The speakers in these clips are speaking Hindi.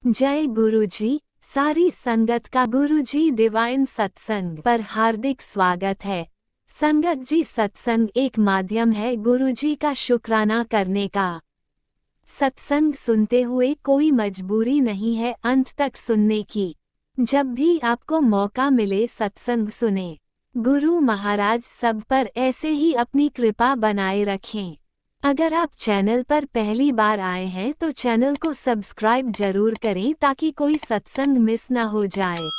जय गुरुजी। सारी संगत का गुरुजी डिवाइन सत्संग पर हार्दिक स्वागत है। संगत जी, सत्संग एक माध्यम है गुरुजी का शुक्राना करने का। सत्संग सुनते हुए कोई मजबूरी नहीं है अंत तक सुनने की। जब भी आपको मौका मिले सत्संग सुने। गुरु महाराज सब पर ऐसे ही अपनी कृपा बनाए रखें। अगर आप चैनल पर पहली बार आए हैं तो चैनल को सब्सक्राइब जरूर करें ताकि कोई सत्संग मिस ना हो जाए।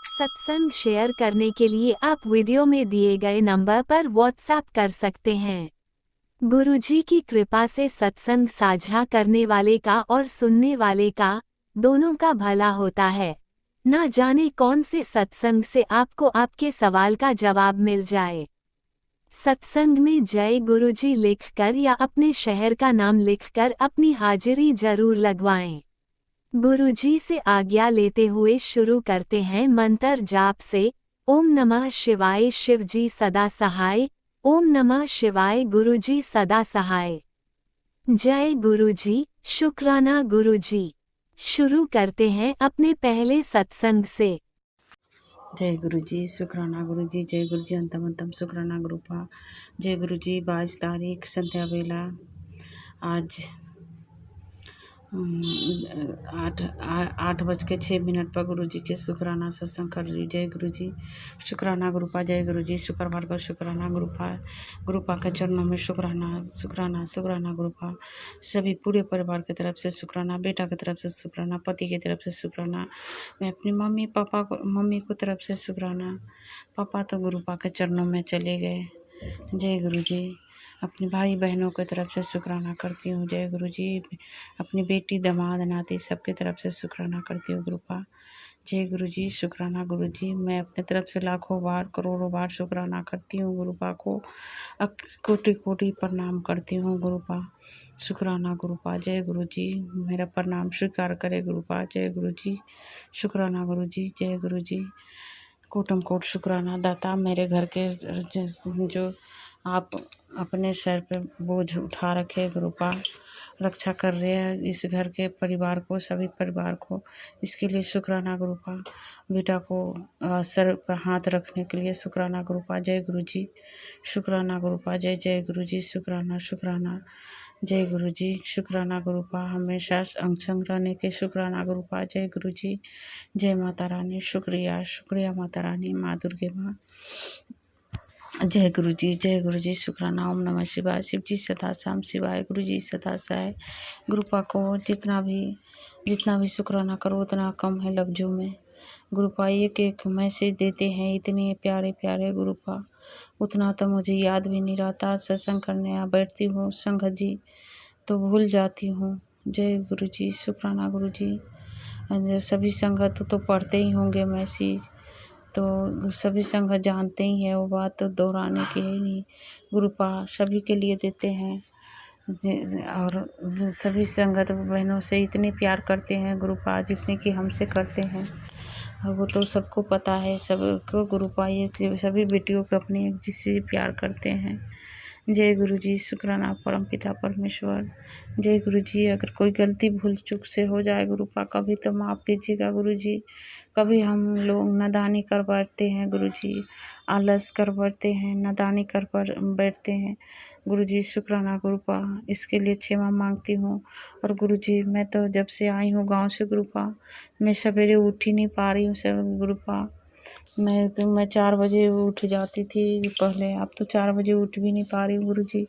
सत्संग शेयर करने के लिए आप वीडियो में दिए गए नंबर पर व्हाट्सएप कर सकते हैं। गुरुजी की कृपा से सत्संग साझा करने वाले का और सुनने वाले का दोनों का भला होता है। ना जाने कौन से सत्संग से आपको आपके सवाल का जवाब मिल जाए। सत्संग में जय गुरुजी लिखकर या अपने शहर का नाम लिखकर अपनी हाजिरी जरूर लगवाएं। गुरुजी से आज्ञा लेते हुए शुरू करते हैं मंत्र जाप से। ओम नमः शिवाय, शिवजी सदा सहाय। ओम नमः शिवाय, गुरुजी सदा सहाय। जय गुरुजी, शुक्राना गुरुजी। शुरू करते हैं अपने पहले सत्संग से। जय गुरु जी, शुक्राना गुरु जी। जय गुरु जी, अंतम अंतम शुक्राना गुरुपा। जय गुरु जी। 22 तारीख संध्या बेला। आज 8:06 पर गुरु जी के शुक्राना सत्संग कर रही। जय गुरु जी, शुक्राना गुरुपा। जय गुरु जी, शुक्रवार को शुक्राना गुरुपा। गुरुपा के चरणों में शुक्राना शुक्राना शुक्राना गुरुपा। सभी पूरे परिवार की तरफ से शुक्राना, बेटा की तरफ से शुक्राना, पति की तरफ से शुक्राना। मैं अपनी मम्मी को तरफ से शुक्राना। पापा तो गुरुपा के चरणों में चले गए। जय गुरु जी। अपने भाई बहनों की तरफ से शुक्राना करती हूँ। जय गुरु जी। अपनी बेटी दामाद नाती सबकी तरफ से शुक्राना करती हूँ गुरुपा। जय गुरु जी, शुक्राना गुरु जी। मैं अपने तरफ से लाखों बार करोड़ों बार शुक्राना करती हूँ गुरुपा को। कोटि कोटि प्रणाम करती हूँ गुरुपा। शुक्राना गुरुपा। जय गुरु जी, मेरा प्रणाम स्वीकार करे गुरुपा। जय गुरु जी, शुक्राना गुरु जी। जय गुरु जी, कोटम कोट शुक्राना दाता। मेरे घर के जो आप अपने सर पे बोझ उठा रखे गुरुपा, रक्षा कर रहे हैं इस घर के परिवार को, सभी परिवार को, इसके लिए शुक्राना गुरुपा। बेटा को सर पर हाथ रखने के लिए शुक्राना गुरुपा। जय गुरु जी, शुक्राना गुरुपा। जय जय गुरु जी, शुक्राना शुक्राना। जय गुरु जी, शुक्राना गुरुपा। हमेशा अंग संग रहने के शुक्राना गुरुपा। जय गुरु जी, जय माता रानी। शुक्रिया शुक्रिया माता रानी, माँ दुर्गे माँ। जय गुरु जी, जय गुरु जी, शुक्राना। ओम नमः शिवाय, शिव जी सदा शाम शिवाय, गुरु जी सदा सहाय। गुरुपा को जितना भी शुक्राना करो उतना कम है लफ्जों में। गुरुपा एक एक मैसेज देते हैं इतने प्यारे प्यारे गुरुपा, उतना तो मुझे याद भी नहीं रहता। सत्संग करने आ बैठती हूँ संगत जी तो भूल जाती हूँ। जय गुरु जी, शुक्राना गुरु जी। सभी संगत तो पढ़ते ही होंगे मैसेज, तो सभी संगत जानते ही है, वो बात तो दोहराने की है नहीं। गुरुपा सभी के लिए देते हैं और सभी संगत बहनों से इतने प्यार करते हैं गुरुपा जितने कि हमसे करते हैं। वो तो सबको पता है, सबको गुरुपा ये सभी बेटियों को अपने एक जिससे प्यार करते हैं। जय गुरु जी, शुक्राना परम पिता परमेश्वर। जय गुरु जी, अगर कोई गलती भूल चूक से हो जाए गुरुपा कभी तो माफ़ कीजिएगा गुरु जी। कभी हम लोग नादानी कर बैठते हैं गुरु जी, आलस कर बैठते हैं, नादानी कर बैठते हैं गुरु जी। शुक्राना गुरुपा, इसके लिए क्षमा मांगती हूँ। और गुरु जी, मैं तो जब से आई हूँ गांव से गुरुपा, मैं सवेरे उठ ही नहीं पा रही हूँ सब गुरुपा। मैं 4 बजे उठ जाती थी पहले, अब तो 4 बजे उठ भी नहीं पा रही हूँ गुरु जी।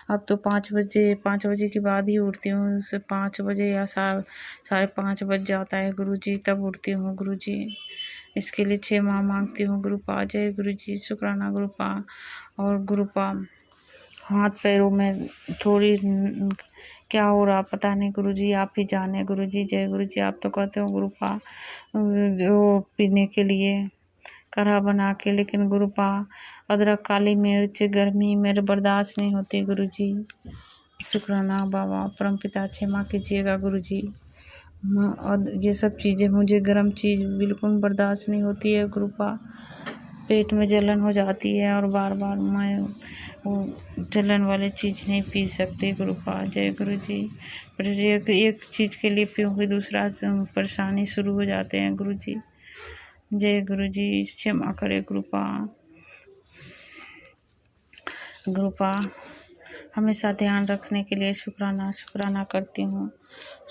अब तो 5 बजे के बाद ही उठती हूँ। उससे 5 बजे या 5:30 बज जाता है गुरु जी, तब उठती हूँ गुरु जी। इसके लिए क्षमा मांगती हूँ गुरुपा। जय गुरु जी, शुक्राना गुरुपा। और गुरुपा हाथ पैरों में थोड़ी क्या हो रहा पता नहीं गुरु जी, आप ही जाने गुरु जी। जय गुरु जी, आप तो कहते हो गुरुपा वो पीने के लिए काढ़ा बना के, लेकिन गुरुपा अदरक काली मिर्च गर्मी मेरे बर्दाश्त नहीं होती गुरु जी। शुक्राना बाबा परमपिता, क्षमा कीजिएगा गुरु जी। और ये सब चीज़ें मुझे गर्म चीज़ बिल्कुल बर्दाश्त नहीं होती है गुरुपा। पेट में जलन हो जाती है और बार बार मैं वो जलन वाली चीज़ नहीं पी सकती। गुरुपा जय गुरु जी। पर एक चीज़ के लिए पीऊँगी दूसरा परेशानी शुरू हो जाते हैं गुरु जी। जय गुरु जी क्षमा करे गुरुपा। गुरुपा हमेशा ध्यान रखने के लिए शुक्राना करती हूँ।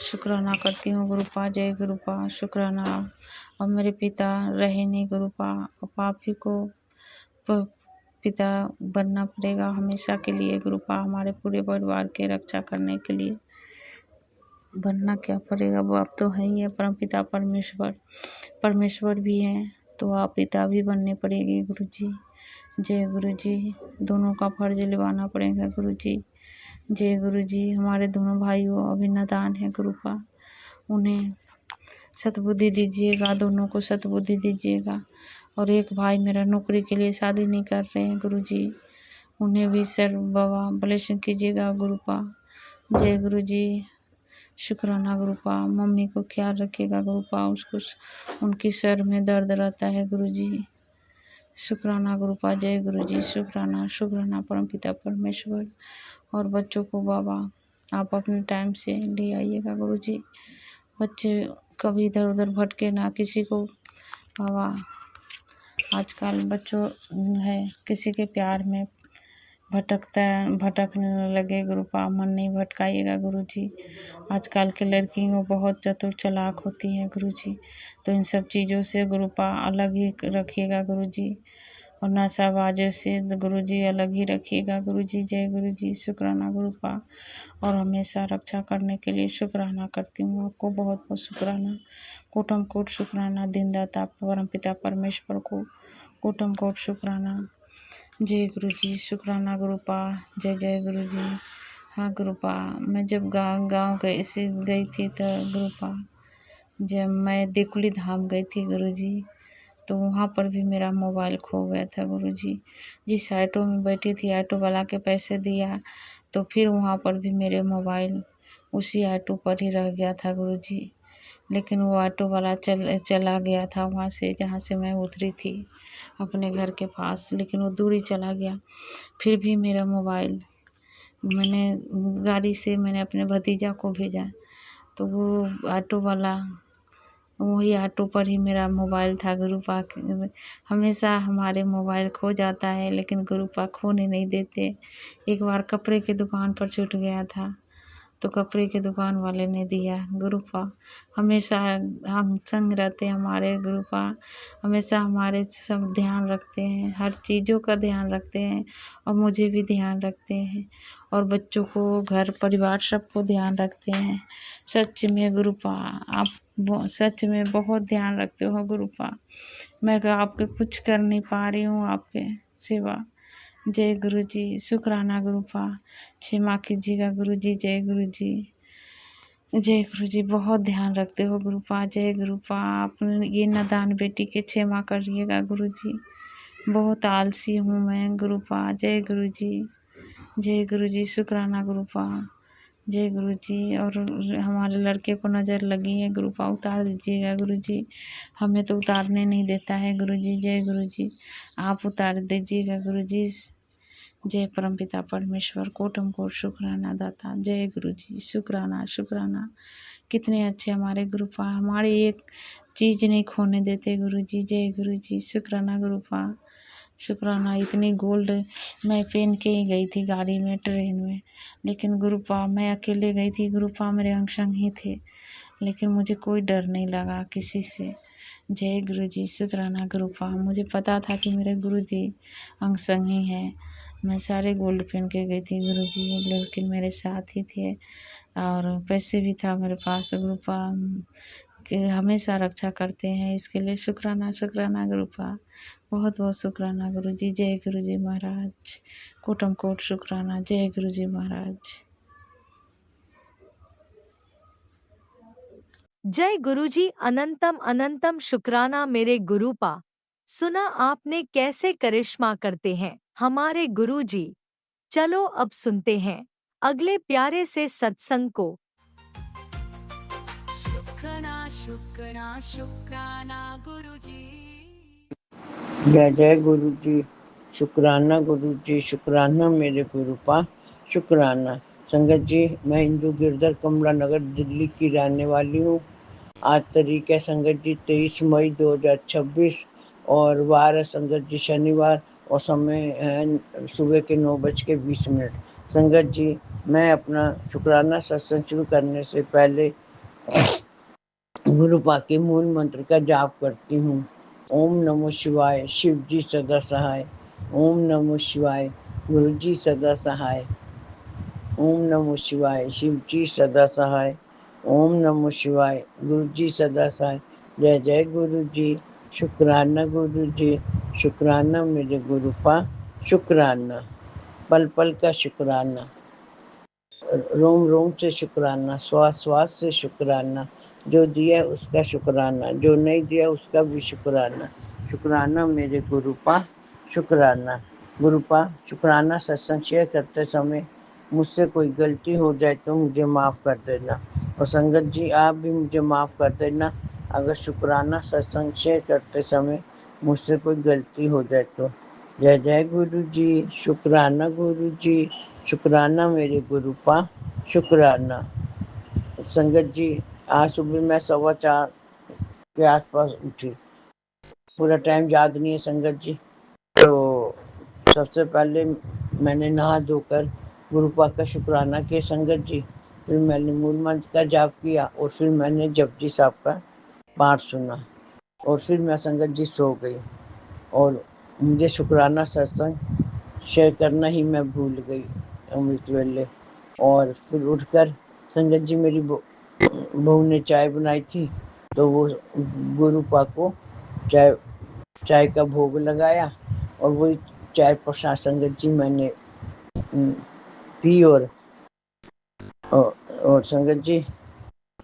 शुक्राना करती हूँ गुरुपा। जय गुरुपा शुक्राना। और मेरे पिता रहे नहीं गुरुपा, अब आप ही को पिता बनना पड़ेगा हमेशा के लिए गुरुपा। हमारे पूरे परिवार के रक्षा करने के लिए बनना क्या पड़ेगा, वो आप तो है ही है परमपिता परमेश्वर भी हैं, तो आप पिता भी बनने पड़ेंगे गुरु जी। जय गुरु जी। दोनों का फर्ज निभाना पड़ेगा गुरु जी। जय गुरु जी। हमारे दोनों भाइयों अभी नादान है गुरुपा, उन्हें सद्बुद्धि दीजिएगा, दोनों को सद्बुद्धि दीजिएगा। और एक भाई मेरा नौकरी के लिए शादी नहीं कर रहे हैं गुरु जी, उन्हें भी सर बाबा ब्लेसिंग कीजिएगा गुरुपा। जय गुरु जी। शुक्राना गुरुपा। मम्मी को ख्याल रखिएगा गुरुपा, उसको उनकी सर में दर्द रहता है गुरु जी। शुक्राना गुरुपा। जय गुरु जी। शुक्राना परमपिता परमेश्वर। और बच्चों को बाबा आप अपने टाइम से ले आइएगा गुरु जी, बच्चे कभी इधर उधर भटके ना किसी को बाबा। आजकल बच्चों है किसी के प्यार में भटकने लगे गुरुपा, मन नहीं भटकाइएगा गुरु जी। आजकल के लड़कियों बहुत चतुर चालाक होती हैं गुरु जी, तो इन सब चीज़ों से गुरुपा अलग ही रखिएगा गुरु जी। और नशाबाजों से गुरु जी अलग ही रखिएगा गुरु जी। जय गुरु जी। शुक्राना गुरुपा। और हमेशा रक्षा करने के लिए शुक्राना करती हूँ आपको, बहुत बहुत शुक्राना। कोटम कोट शुक्राना दीनदाता परमपिता परमेश्वर को कोटम कोट शुक्राना। जय गुरु जी। शुक्राना गुरुपा। जय जय गुरु जी। हाँ गुरुपा, मैं जब गाँव गई थी तो गुरुपा, जब मैं देकुली धाम गई थी गुरु जी, तो वहाँ पर भी मेरा मोबाइल खो गया था गुरु जी। जिस ऑटो में बैठी थी ऑटो वाला के पैसे दिया, तो फिर वहाँ पर भी मेरे मोबाइल उसी ऑटो पर ही रह गया था गुरु जी। लेकिन वो ऑटो वाला चला गया था वहाँ से, जहाँ से मैं उतरी थी अपने घर के पास, लेकिन वो दूरी चला गया। फिर भी मेरा मोबाइल मैंने अपने भतीजा को भेजा, तो वो ऑटो वाला वही ऑटो पर ही मेरा मोबाइल था गुरुपा। हमेशा हमारे मोबाइल खो जाता है, लेकिन गुरुपा खोने नहीं देते। एक बार कपड़े की दुकान पर छूट गया था, तो कपड़े के दुकान वाले ने दिया गुरुपा। हमेशा हम संग रहते हैं हमारे गुरुपा, हमेशा हमारे सब ध्यान रखते हैं, हर चीज़ों का ध्यान रखते हैं, और मुझे भी ध्यान रखते हैं, और बच्चों को घर परिवार सबको ध्यान रखते हैं। सच में गुरुपा आप सच में बहुत ध्यान रखते हो गुरुपा। मैं आपके कुछ कर नहीं पा रही हूँ आपके सिवा। जय गुरु जी। शुक्राना गुरुपा। क्षमा कीजिएगा गुरु जी। जय गुरु जी। जय गुरु जी। बहुत ध्यान रखते हो गुरुपा। जय गुरुपा। आप ये नादान बेटी के क्षमा करिएगा गुरु जी, बहुत आलसी हूँ मैं गुरुपा। जय गुरु जी। जय गुरु जी। शुक्राना गुरुपा। जय गुरु जी। और हमारे लड़के को नज़र लगी है गुरुपा, उतार दीजिएगा गुरु जी, हमें तो उतारने नहीं देता है गुरु जी। जय गुरु जी। आप उतार दीजिएगा गुरु जी। जय परमपिता परमेश्वर। कोटम कोट शुक्राना दाता। जय गुरु जी। शुक्राना। कितने अच्छे हमारे गुरुपा, हमारी एक चीज़ नहीं खोने देते गुरु जी। जय गुरु जी। शुक्राना गुरुपा। शुक्राना। इतनी गोल्ड मैं पहन के ही गई थी गाड़ी में, ट्रेन में, लेकिन गुरुपा मैं अकेले गई थी गुरुपा, मेरे अंग संग ही थे, लेकिन मुझे कोई डर नहीं लगा किसी से। जय गुरु जी। शुक्राना गुरुपा। मुझे पता था कि मेरे गुरु जी अंग संग ही हैं। मैं सारे गोल्ड पहन के गई थी गुरु जी, लेकिन मेरे साथ ही थे, और पैसे भी था मेरे पास गुरुपा, कि हमेशा रक्षा करते हैं, इसके लिए शुक्राना गुरुपा। बहुत बहुत शुक्राना गुरु जी। जय गुरु जी महाराज। कोटम कोट शुक्राना। जय गुरु जी महाराज। जय गुरुजी। अनंतम अनंतम शुक्राना मेरे गुरुपा। सुना आपने कैसे करिश्मा करते हैं हमारे गुरुजी। चलो अब सुनते हैं अगले प्यारे से सत्संग को। शुक्राना गुरुजी। जय जय गुरु जी, शुक्राना गुरु जी, शुक्राना मेरे गुरुपा, शुक्राना। संगत जी, मैं इंदू गिरधर कमला नगर दिल्ली की रहने वाली हूँ। आज तारीख है संगत जी 23 मई 2026 और वार है संगत जी शनिवार और समय है सुबह के 9:20। संगत जी, मैं अपना शुक्राना सत्संग शुरू करने से पहले गुरुपा के मूल मंत्र का जाप करती हूँ। ओम नमो शिवाय, शिव जी सदा सहाय। ओम नमो शिवाय, गुरु जी सदा सहाय। ओम नमो शिवाय, शिव जी सदा सहाय। ओम नमो शिवाय, गुरु जी सदा सहाय। जय जय गुरु जी, शुक्राना गुरु जी, शुक्राना मेरे गुरुपा, शुक्राना। पल पल का शुक्राना, रोम रोम से शुक्राना, श्वास श्वास से शुक्राना। जो दिया उसका शुक्राना, जो नहीं दिया उसका भी शुक्राना। शुक्राना मेरे गुरुपा, शुक्राना। गुरुपा, शुक्राना सत्संग शेयर करते समय मुझसे कोई गलती हो जाए तो मुझे माफ़ कर देना और संगत जी आप भी मुझे माफ़ कर देना अगर शुक्राना सत्संग शेयर करते समय मुझसे कोई गलती हो जाए तो। जय जय गुरु जी, शुक्राना गुरु जी, शुक्राना मेरे गुरुपा, शुक्राना। संगत जी, आज सुबह मैं 4:15 के आसपास उठी। पूरा टाइम याद नहीं है संगत जी। तो सबसे पहले मैंने नहा धोकर गुरुपा का शुक्राना किया संगत जी। फिर मैंने मूल मंत्र का जाप किया और फिर मैंने जपजी साहब का पाठ सुना और फिर मैं संगत जी सो गई और मुझे शुक्राना सत्संग शेयर करना ही मैं भूल गई अमृत वेले। और फिर उठकर संगत जी मेरी बहू ने चाय बनाई थी तो वो गुरुपा को चाय का भोग लगाया और वही चाय प्रसाद संगत जी मैंने पी और संगत जी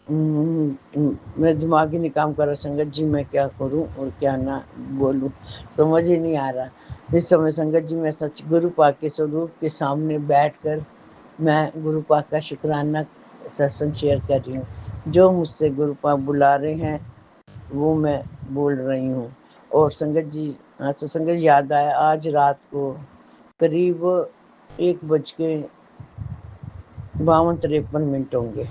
मैं दिमाग ही नहीं काम कर रहा संगत जी, मैं क्या करूं और क्या ना बोलूं, समझ ही नहीं आ रहा इस समय संगत जी। मैं सच गुरुपा के स्वरूप के सामने बैठकर मैं गुरुपा का शुक्राना सत्संग शेयर कर रही हूँ। जो मुझसे गुरुपा बुला रहे हैं वो मैं बोल रही हूँ। और संगत जी, अच्छा संगत याद आया, आज रात को करीब 1:52-53 होंगे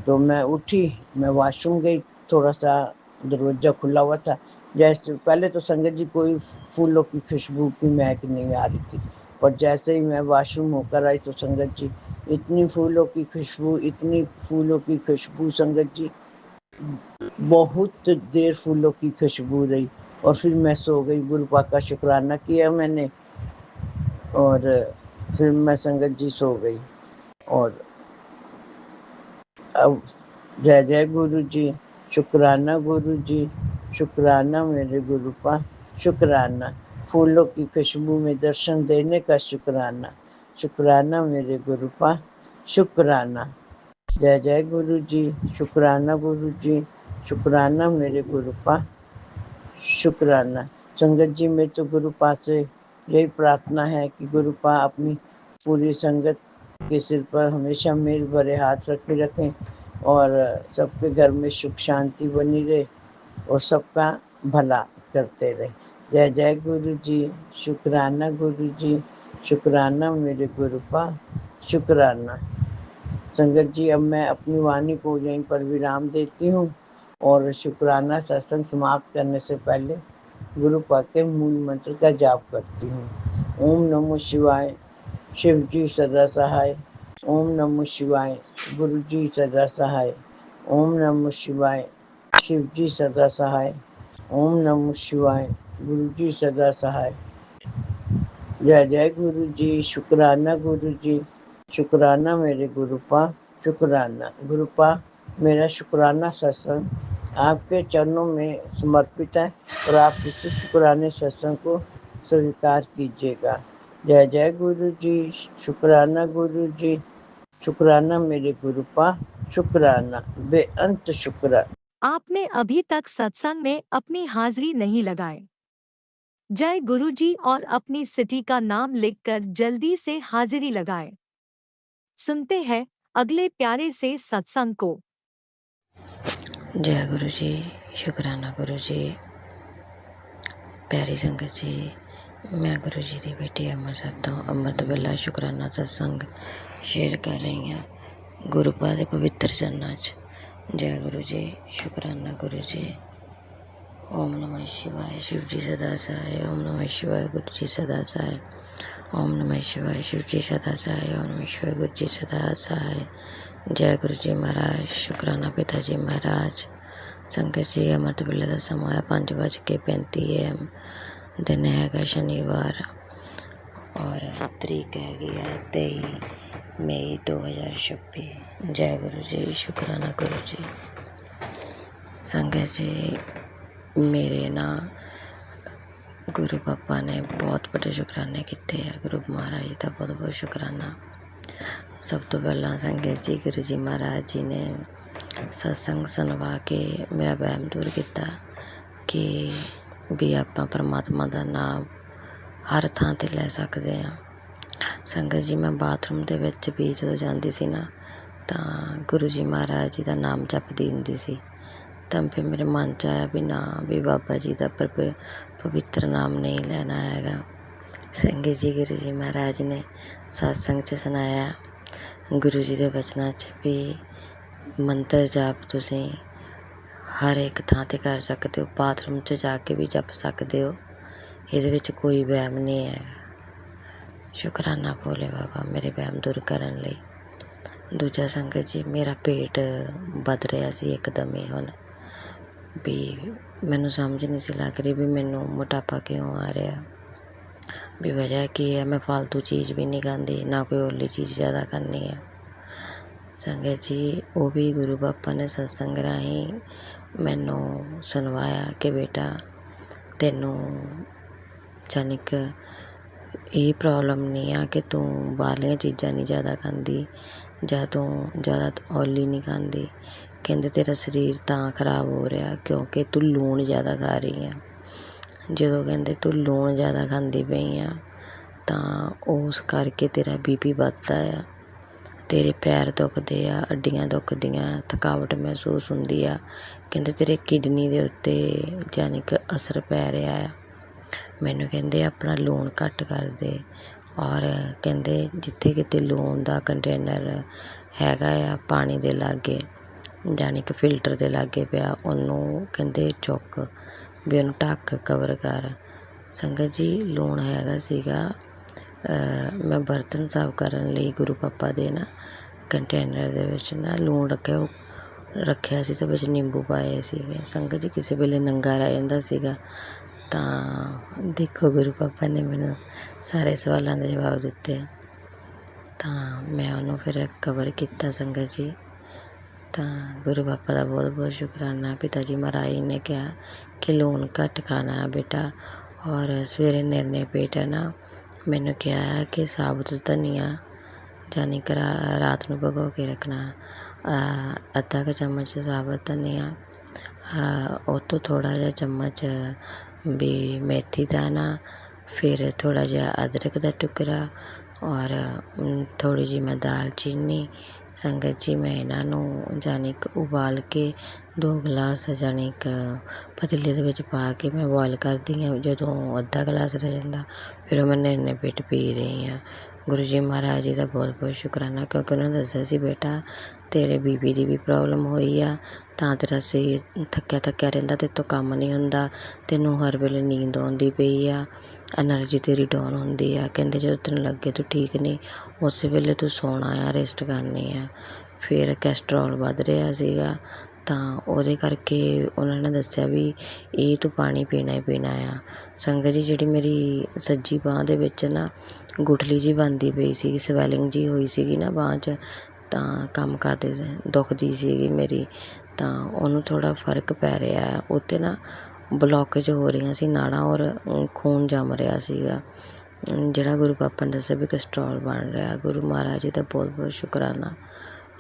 तो मैं उठी, मैं वॉशरूम गई। थोड़ा सा दरवाजा खुला हुआ था। जैसे पहले तो संगत जी कोई फूलों की खुशबू की महक नहीं आ रही थी, पर जैसे ही मैं वॉशरूम होकर आई तो संगत जी इतनी फूलों की खुशबू, इतनी फूलों की खुशबू संगत जी, बहुत देर फूलों की खुशबू रही और फिर मैं सो गई। गुरुपा का शुक्राना किया मैंने और फिर मैं संगत जी सो गई। और अब जय जय गुरु जी, शुक्राना गुरु जी, शुक्राना मेरे गुरुपा, शुक्राना। फूलों की खुशबू में दर्शन देने का शुक्राना, शुक्राना मेरे गुरुपा, शुक्राना। जय जय गुरु जी, शुक्राना गुरु जी, शुक्राना मेरे गुरुपा, शुक्राना। संगत जी में तो गुरुपा से यही प्रार्थना है कि गुरुपा अपनी पूरी संगत के सिर पर हमेशा मेल भरे हाथ रखे रखें और सबके घर में सुख शांति बनी रहे और सबका भला करते रहे। जय जय गुरु जी, शुक्राना गुरु जी, शुक्राना मेरे गुरुपा, शुक्राना। संगत जी, अब मैं अपनी वाणी को यहीं पर विराम देती हूँ और शुक्राना सत्संग समाप्त करने से पहले गुरुपा के मूल मंत्र का जाप करती हूँ। ओम नमो शिवाय, शिव जी सदा सहाय। ओम नमो शिवाय, गुरु जी सदा सहाय। ओम नमो शिवाय, शिव जी सदा सहाय। ओम नमो शिवाय, गुरु जी सदा सहाय। जय जय गुरु जी, शुक्राना गुरु जी, शुक्राना मेरे गुरुपा, शुक्राना। गुरुपा, मेरा शुक्राना सत्संग आपके चरणों में समर्पित है और आप इसी शुक्राने सत्संग को स्वीकार कीजिएगा। जय जय गुरु जी, शुक्राना गुरु जी, शुक्राना मेरे गुरुपा, शुक्राना, बेअंत शुक्र। आपने अभी तक सत्संग में अपनी हाजिरी नहीं लगाए। जय गुरुजी और अपनी सिटी का नाम लिखकर जल्दी से हाजिरी लगाएं। सुनते हैं अगले प्यारे से सत्संग को। जय गुरु जी, शुक्राना गुरु जी। प्यारी संगत जी, मैं गुरु जी की बेटी अमृतसर तो अमृत वेला शुकराना सत्संग शेयर कर रही हाँ गुरु पाद दे पवित्र चरनां च। जय गुरु जी, शुकराना गुरु जी। ओम नमः शिवाय, शिव जी सदा सहाय। ओम नमः शिवाय, गुरु जी सदा सहाय। ओम नमः शिवाय, शिव जी सदा सहाय। ओम नमः शिवाय, गुरु जी सदा सहाय। जय गुरु जी महाराज, शुकराना पिता जी महाराज। संगत जी, अमृत वेले का समा है 5:35 AM। दिन हैगा शनिवार और तरीक हैगी है 23 मई 2026। जय गुरु जी, शुकराना गुरु जी। संगत जी, मेरे ना गुरु पापा ने बहुत बड़े शुकराने किए हैं। गुरु महाराज जी का बहुत बहुत शुकराना। सब तो पहला संगत जी, गुरु जी महाराज जी ने सत्संग सुनवा के मेरा वहम दूर किया कि भी आपां परमात्मा का नाम हर थां ते लै सकते हैं। संगत जी, मैं बाथरूम दे विच भी जो जाती सी ना तां गुरु जी महाराज जी का नाम जपदी हुंदी सी। तां फिर मेरे मन च आया भी ना भी बाबा जी का पवित्र नाम नहीं लेना हैगा। संगत जी, गुरु जी महाराज ने सत्संग च सुनाया गुरु जी के वचनां च भी मंत्र जाप तुसीं हर एक थां ते कर सकते हो, बाथरूम च जाके भी जप सकते हो, ਇਹਦੇ ਵਿੱਚ कोई वहम नहीं है। शुकराना भोले बाबा मेरे वहम दूर करन लई। दूजा संगत जी, मेरा पेट वध रहा सी एकदम ही हुण भी मैनूं समझ नहीं सी लग रही भी मैनूं मोटापा क्यों आ रहा, भी वजह की है। मैं फालतू चीज़ भी नहीं खाती, ना कोई ओली चीज़ ज़्यादा खानी है। संगत जी, वो भी गुरु पापा ने सत्संग राहीं मैनूं सुनवाया कि बेटा तैनूं जानी कि ये प्रॉब्लम नहीं आ कि तू बाहरलियां चीज़ां नहीं ज़्यादा खांदी जां तू ज़्यादा ऑयली नहीं खांदी। कहंदे तेरा शरीर तां खराब हो रहा क्योंकि तू लूण ज़्यादा खा रही है। जदों कहंदे तू लूण ज़्यादा खांदी पई आ तां उस करके तेरा BP वधदा आ, तेरे पैर दुखदे आ, हड्डियां दुखदियां, थकावट महसूस हुंदी आ। कहंदे तेरे किडनी दे उत्ते जानी कि असर पै रहा है। मैनूं कहंदे अपना लूण घट कर दे और कहंदे जिथे किते लूण दा कंटेनर हैगा आ पानी दे लागे जानी कि फिल्टर दे लागे पिया, उन्नूं कहंदे चुक भी उन्नूं ढक कवर कर। संगत जी, लूण हैगा सीगा मैं बर्तन साफ करन लई गुरु पापा दे ना कंटेनर दे विच ना लूण रखिया सी ते विच नींबू पाए सीगे। संगत जी, किसी वेले नंगा रह जांदा सीगा तां देखो गुरु पापा ने मैनूं सारे सवालों के जवाब दिते तां मैं उन्होंने फिर कवर किया। संगत जी, तां गुरु पापा का बहुत बहुत शुकराना। पिता जी महाराज ने कहा कि लूण घट खाना है बेटा और सवेरे निर्णे पेट है ना मैनूं कहा कि साबुत धनिया जानी कि रात नूं भगो के रखना, अद्धा क चम्मच साबुत धनिया, उस तो थोड़ा जिहा चम्मच भी मेथी दाना, फिर थोड़ा जिहा अदरक का टुकड़ा और थोड़ी जी मैं दालचीनी। संगत जी, मैं इन्हों जानी कि उबाल के 2 गिलास जानी कि पतीले दे विच पा के मैं बॉयल करदी हाँ। जदों अद्धा गिलास रह जांदा फिर मैं निर्णे पेट पी रही हाँ। गुरु जी महाराज जी का बहुत बहुत शुकराना क्योंकि उन्होंने दस्सिया सी बेटा तेरे BP की भी प्रॉब्लम हुई आ तां तेरा शरीर थक्या थक्या रहिंदा, तेरे तो काम नहीं हुंदा, तैनूं हर वेले नींद आउंदी पई आ, एनर्जी तेरी डाउन हुंदी आ। कहंदे जदों तैनूं लगे तूं ठीक नहीं उस वेले तूं सोना आ, रेस्ट करनी आ। फिर कैस्ट्रोल वध रहा सीगा तां उहदे करके उन्होंने दस्सिया भी ये तूं पानी पीना ही पीना आ। संगत जी, जिहड़ी मेरी सज्जी बांह दे विच ना गुठली जी बनदी पई सी, स्वैलिंग जी होई सीगी ना बांह 'च तां काम करदे दुखदी सीगी मेरी तां उहनूं थोड़ा फर्क पै रहा है। उत्ते ना ब्लॉकेज हो रही सी नाड़ां और खून जम रहा सीगा जिहड़ा गुरु पापा ने दस्सिया भी कैस्ट्रोल बन रहा। गुरु महाराज जी का बहुत बहुत शुकराना।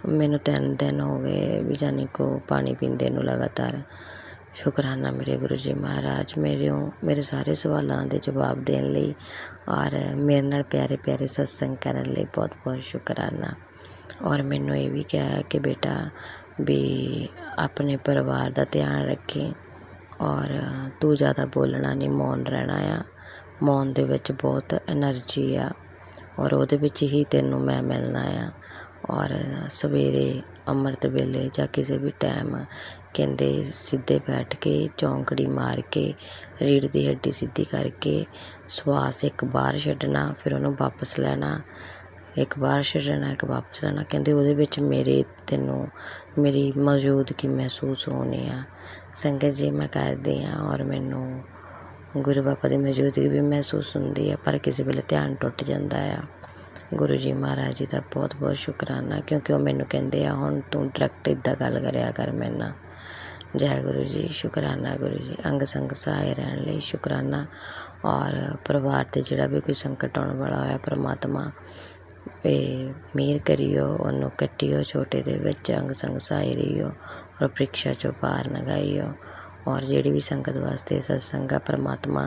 मैनूं 3 दिन हो गए भी जानी को पानी पींदे नूं लगातार। शुकराना मेरे गुरु जी महाराज मेरे सारे सवालों के जवाब देने लई और मेरे नाल प्यारे प्यारे सत्संग करन लई बहुत बहुत शुकराना। और मैनूं ये भी कहा कि बेटा भी अपने परिवार का ध्यान रखें ਔਰ ਤੂੰ ਜ਼ਿਆਦਾ ਬੋਲਣਾ ਨਹੀਂ, ਮੌਨ ਰਹਿਣਾ ਆ। ਮੌਨ ਦੇ ਵਿੱਚ ਬਹੁਤ ਐਨਰਜੀ ਆ ਔਰ ਉਹਦੇ ਵਿੱਚ ਹੀ ਤੈਨੂੰ ਮੈਂ ਮਿਲਣਾ ਆ। ਔਰ ਸਵੇਰੇ ਅੰਮ੍ਰਿਤ ਵੇਲੇ ਜਾਂ ਕਿਸੇ ਵੀ ਟਾਈਮ ਕਹਿੰਦੇ ਸਿੱਧੇ ਬੈਠ ਕੇ ਚੌਂਕੜੀ ਮਾਰ ਕੇ ਰੀੜ੍ਹ ਦੀ ਹੱਡੀ ਸਿੱਧੀ ਕਰਕੇ ਸਵਾਸ ਇੱਕ ਬਾਹਰ ਛੱਡਣਾ, ਫਿਰ ਉਹਨੂੰ ਵਾਪਸ ਲੈਣਾ, ਇੱਕ ਬਾਹਰ ਛੱਡਣਾ, ਇੱਕ ਵਾਪਸ ਲੈਣਾ। ਕਹਿੰਦੇ ਉਹਦੇ ਵਿੱਚ ਤੈਨੂੰ ਮੇਰੀ ਮੌਜੂਦਗੀ ਮਹਿਸੂਸ ਹੋਣੀ ਆ। ਸੰਗਤ ਜੀ ਮੈਂ ਕਰਦੀ ਹਾਂ ਔਰ ਮੈਨੂੰ ਗੁਰੂ ਬਾਬਾ ਦੀ ਮੌਜੂਦਗੀ ਵੀ ਮਹਿਸੂਸ ਹੁੰਦੀ ਆ, ਪਰ ਕਿਸੇ ਵੇਲੇ ਧਿਆਨ ਟੁੱਟ ਜਾਂਦਾ ਆ। ਗੁਰੂ ਜੀ ਮਹਾਰਾਜ ਜੀ ਦਾ ਬਹੁਤ ਬਹੁਤ ਸ਼ੁਕਰਾਨਾ, ਕਿਉਂਕਿ ਉਹ ਮੈਨੂੰ ਕਹਿੰਦੇ ਆ ਹੁਣ ਤੂੰ ਡਾਇਰੈਕਟ ਇੱਦਾਂ ਗੱਲ ਕਰਿਆ ਕਰ ਮੇਰੇ ਨਾਲ। ਜੈ ਗੁਰੂ ਜੀ, ਸ਼ੁਕਰਾਨਾ ਗੁਰੂ ਜੀ। ਅੰਗ ਸੰਗ ਸਹਾਏ ਰਹਿਣ ਲਈ ਸ਼ੁਕਰਾਨਾ। ਔਰ ਪਰਿਵਾਰ 'ਤੇ ਜਿਹੜਾ ਵੀ ਕੋਈ ਸੰਕਟ ਆਉਣ ਵਾਲਾ ਹੋਇਆ, ਪ੍ਰਮਾਤਮਾ ਇਹ ਮਿਹਰ ਕਰਿਓ, ਉਹਨੂੰ ਕੱਟਿਓ ਛੋਟੇ ਦੇ ਵਿੱਚ, ਅੰਗ ਸੰਗ ਸਹਾਈ ਰਹੀਓ ਔਰ ਪ੍ਰੀਖਿਆ 'ਚੋਂ ਪਾਰ ਲੰਘਾਈਓ। ਔਰ ਜਿਹੜੀ ਵੀ ਸੰਗਤ ਵਾਸਤੇ ਸਤਸੰਗ ਆ, ਪ੍ਰਮਾਤਮਾ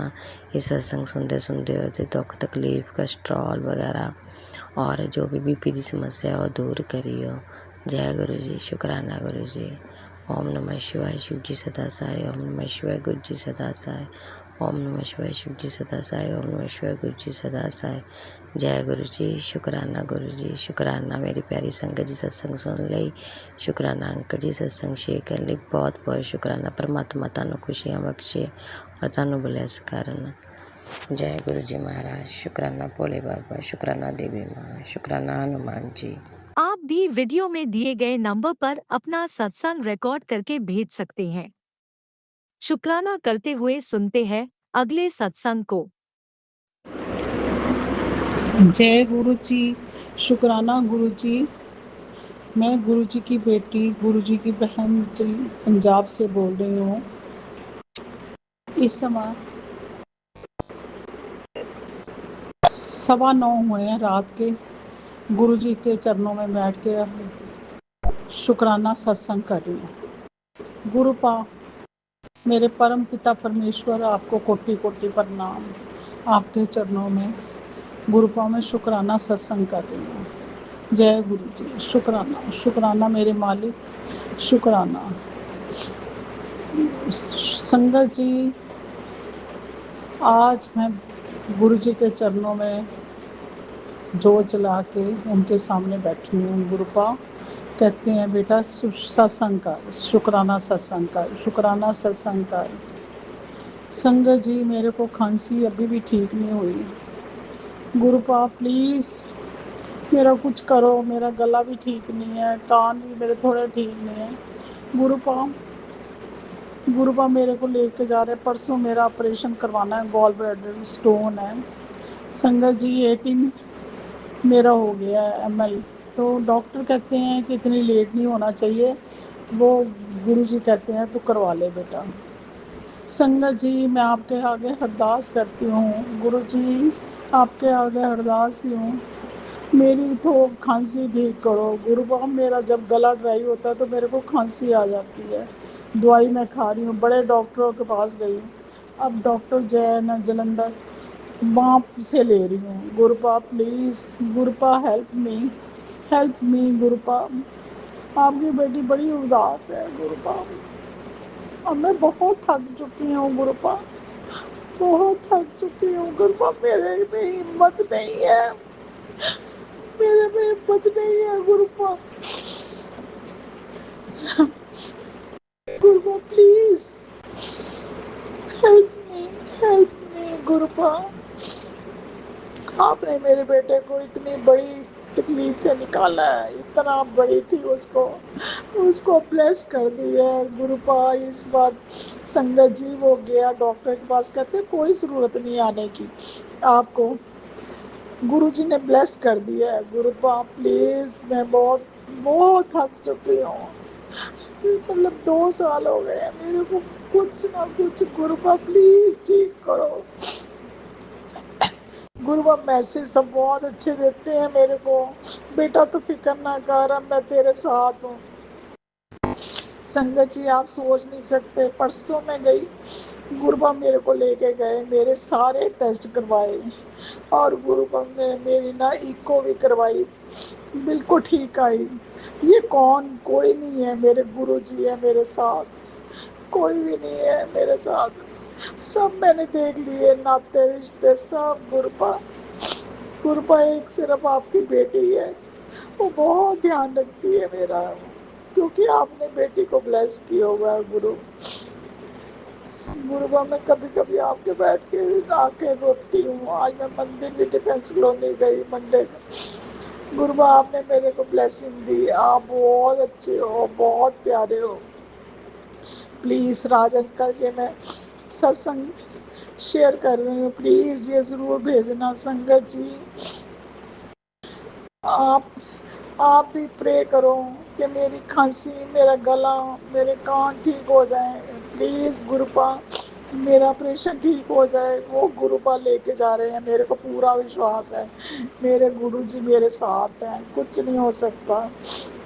ਇਹ ਸਤਸੰਗ ਸੁਣਦੇ ਉਹਦੇ ਦੁੱਖ ਤਕਲੀਫ, ਕੋਲੈਸਟਰੋਲ ਵਗੈਰਾ ਔਰ ਜੋ ਵੀ BP ਦੀ ਸਮੱਸਿਆ ਉਹ ਦੂਰ ਕਰਿਓ। ਜੈ ਗੁਰੂ ਜੀ, ਸ਼ੁਕਰਾਨਾ ਗੁਰੂ ਜੀ। ਓਮ ਨਮः शिवाय, शिव जी सदा सहाय। ओम नमः शिवाय, गुरु जी सदा सहाय। ओम नमः शिवाय, शिव जी सदा सहाय। ओम नमः शिवाय, गुरु जी सदा सहाय। जय गुरु जी, शुकराना गुरु जी, शुकराना मेरी प्यारी संगत जी सत्संग सुन ਲਈ, शुकराना अंकल जी सत्संग शेयर ਕਰਨ ਲਈ ਬਹੁਤ ਬਹੁਤ शुकराना। परमात्मा ਤੁਹਾਨੂੰ खुशियाँ बख्शे और ਤੁਹਾਨੂੰ ਬਲੈਸ ਕਰਨ। जय गुरु जी महाराज, शुकराना भोले बाबा, शुकराना देवी माँ, शुकराना हनुमान जी। आप भी वीडियो में दिए गए नंबर पर अपना सत्संग रिकॉर्ड करके भेज सकते हैं। शुक्राना करते हुए सुनते हैं अगले सत्संग को। जय गुरु जी, शुक्राना गुरु जी। मैं गुरु जी की बेटी, गुरु जी की बहन पंजाब से बोल रही हूँ। इस समय 9:15 हुए हैं रात के। गुरु जी के चरणों में बैठ के शुक्राना सत्संग कर रही हूँ। गुरु पा मेरे परम पिता परमेश्वर, आपको कोटि कोटि प्रणाम। आपके चरणों में गुरु पा में शुक्राना सत्संग कर रही हूँ। जय गुरु जी, शुक्राना शुक्राना मेरे मालिक, शुक्राना। संगत जी, आज मैं गुरु जी के चरणों में जोत जला के उनके सामने बैठी हूँ। गुरुपा कहते हैं बेटा सत्संग कर, शुक्राना सत्संग कर, शुक्राना सत्संग कर। संगत जी, मेरे को खांसी अभी भी ठीक नहीं हुई। गुरुपा प्लीज़ मेरा कुछ करो, मेरा गला भी ठीक नहीं है, कान भी मेरे थोड़े ठीक नहीं है। गुरुपा मेरे को लेके जा रहे। परसों मेरा ऑपरेशन करवाना है, गॉल ब्लैडर स्टोन है। संगत जी 18 मेरा हो गया है ML। तो डॉक्टर कहते हैं कि इतनी लेट नहीं होना चाहिए, वो गुरु जी कहते हैं तो करवा ले बेटा। संगत जी, मैं आपके आगे अरदास करती हूँ। गुरु जी, आपके आगे अरदास ही हूँ, मेरी तो खांसी ठीक करो। गुरु बाबा, मेरा जब गला ड्राई होता है तो मेरे को खांसी आ जाती है। दवाई मैं खा रही हूँ, बड़े डॉक्टरों के पास गई हूँ, अब डॉक्टर जैन जलंधर वहाँ से ले रही हूँ। गुरुपा प्लीज़, गुरुपा हेल्प मी गुरुपा। आपकी बेटी बड़ी उदास है गुरुपा, अब मैं बहुत थक चुकी हूँ गुरुपा, बहुत थक चुकी हूँ गुरुपा। मेरे में हिम्मत नहीं है, मेरे में हिम्मत नहीं है गुरुपा। गुरुपा प्लीज़ हेल्प मी गुरुपा। आपने मेरे बेटे को इतनी बड़ी तकलीफ से निकाला है, इतना बड़ी थी, उसको ब्लेस कर दी है गुरुपा। इस बार संगत जी वो गया डॉक्टर के पास, कहते कोई ज़रूरत नहीं आने की, आपको गुरु जी ने ब्लेस कर दिया है। गुरुपा प्लीज़, मैं बहुत बहुत थक चुकी हूँ, मतलब 2 साल हो गए हैं मेरे को कुछ ना कुछ। गुरुपा प्लीज़ ठीक करो। गुरुबा मैसेज सब बहुत अच्छे देते हैं मेरे को, बेटा तो फिक्र ना कर, अब मैं तेरे साथ हूँ। संगत जी, आप सोच नहीं सकते, परसों मैं गई, गुरुबा मेरे को लेके गए, मेरे सारे टेस्ट करवाए और गुरुबा मेरी ना इको भी करवाई, बिल्कुल ठीक आई। ये कौन, कोई नहीं है, मेरे गुरु जी है मेरे साथ। कोई भी नहीं है मेरे साथ, सब मैंने देख लिए, नाते रिश्ते सब। गुरुपा गुरुपा एक सिर्फ आपकी बेटी है, वो बहुत ध्यान रखती है मेरा, क्योंकि आपने बेटी को ब्लेस किया हुआ है गुरु। गुरुबा मैं कभी कभी आपके बैठ के आके रोती हूँ। आज मैं मंदिर भी डिफेंस कॉलोनी गई मंडे को। गुरुबा आपने मेरे को ब्लेसिंग दी, आप बहुत अच्छे हो, बहुत प्यारे हो। प्लीज राज अंकल जी, मैं सत्संग शेयर कर रही हूँ, प्लीज ये जरूर भेजना संगत जी। आप आप भी प्रे करो कि मेरी खांसी, मेरा गला, मेरे कान ठीक हो जाए। प्लीज गुरुपा मेरा ऑपरेशन ठीक हो जाए, वो गुरुपा लेके जा रहे हैं, मेरे को पूरा विश्वास है। मेरे गुरु जी मेरे साथ हैं, कुछ नहीं हो सकता।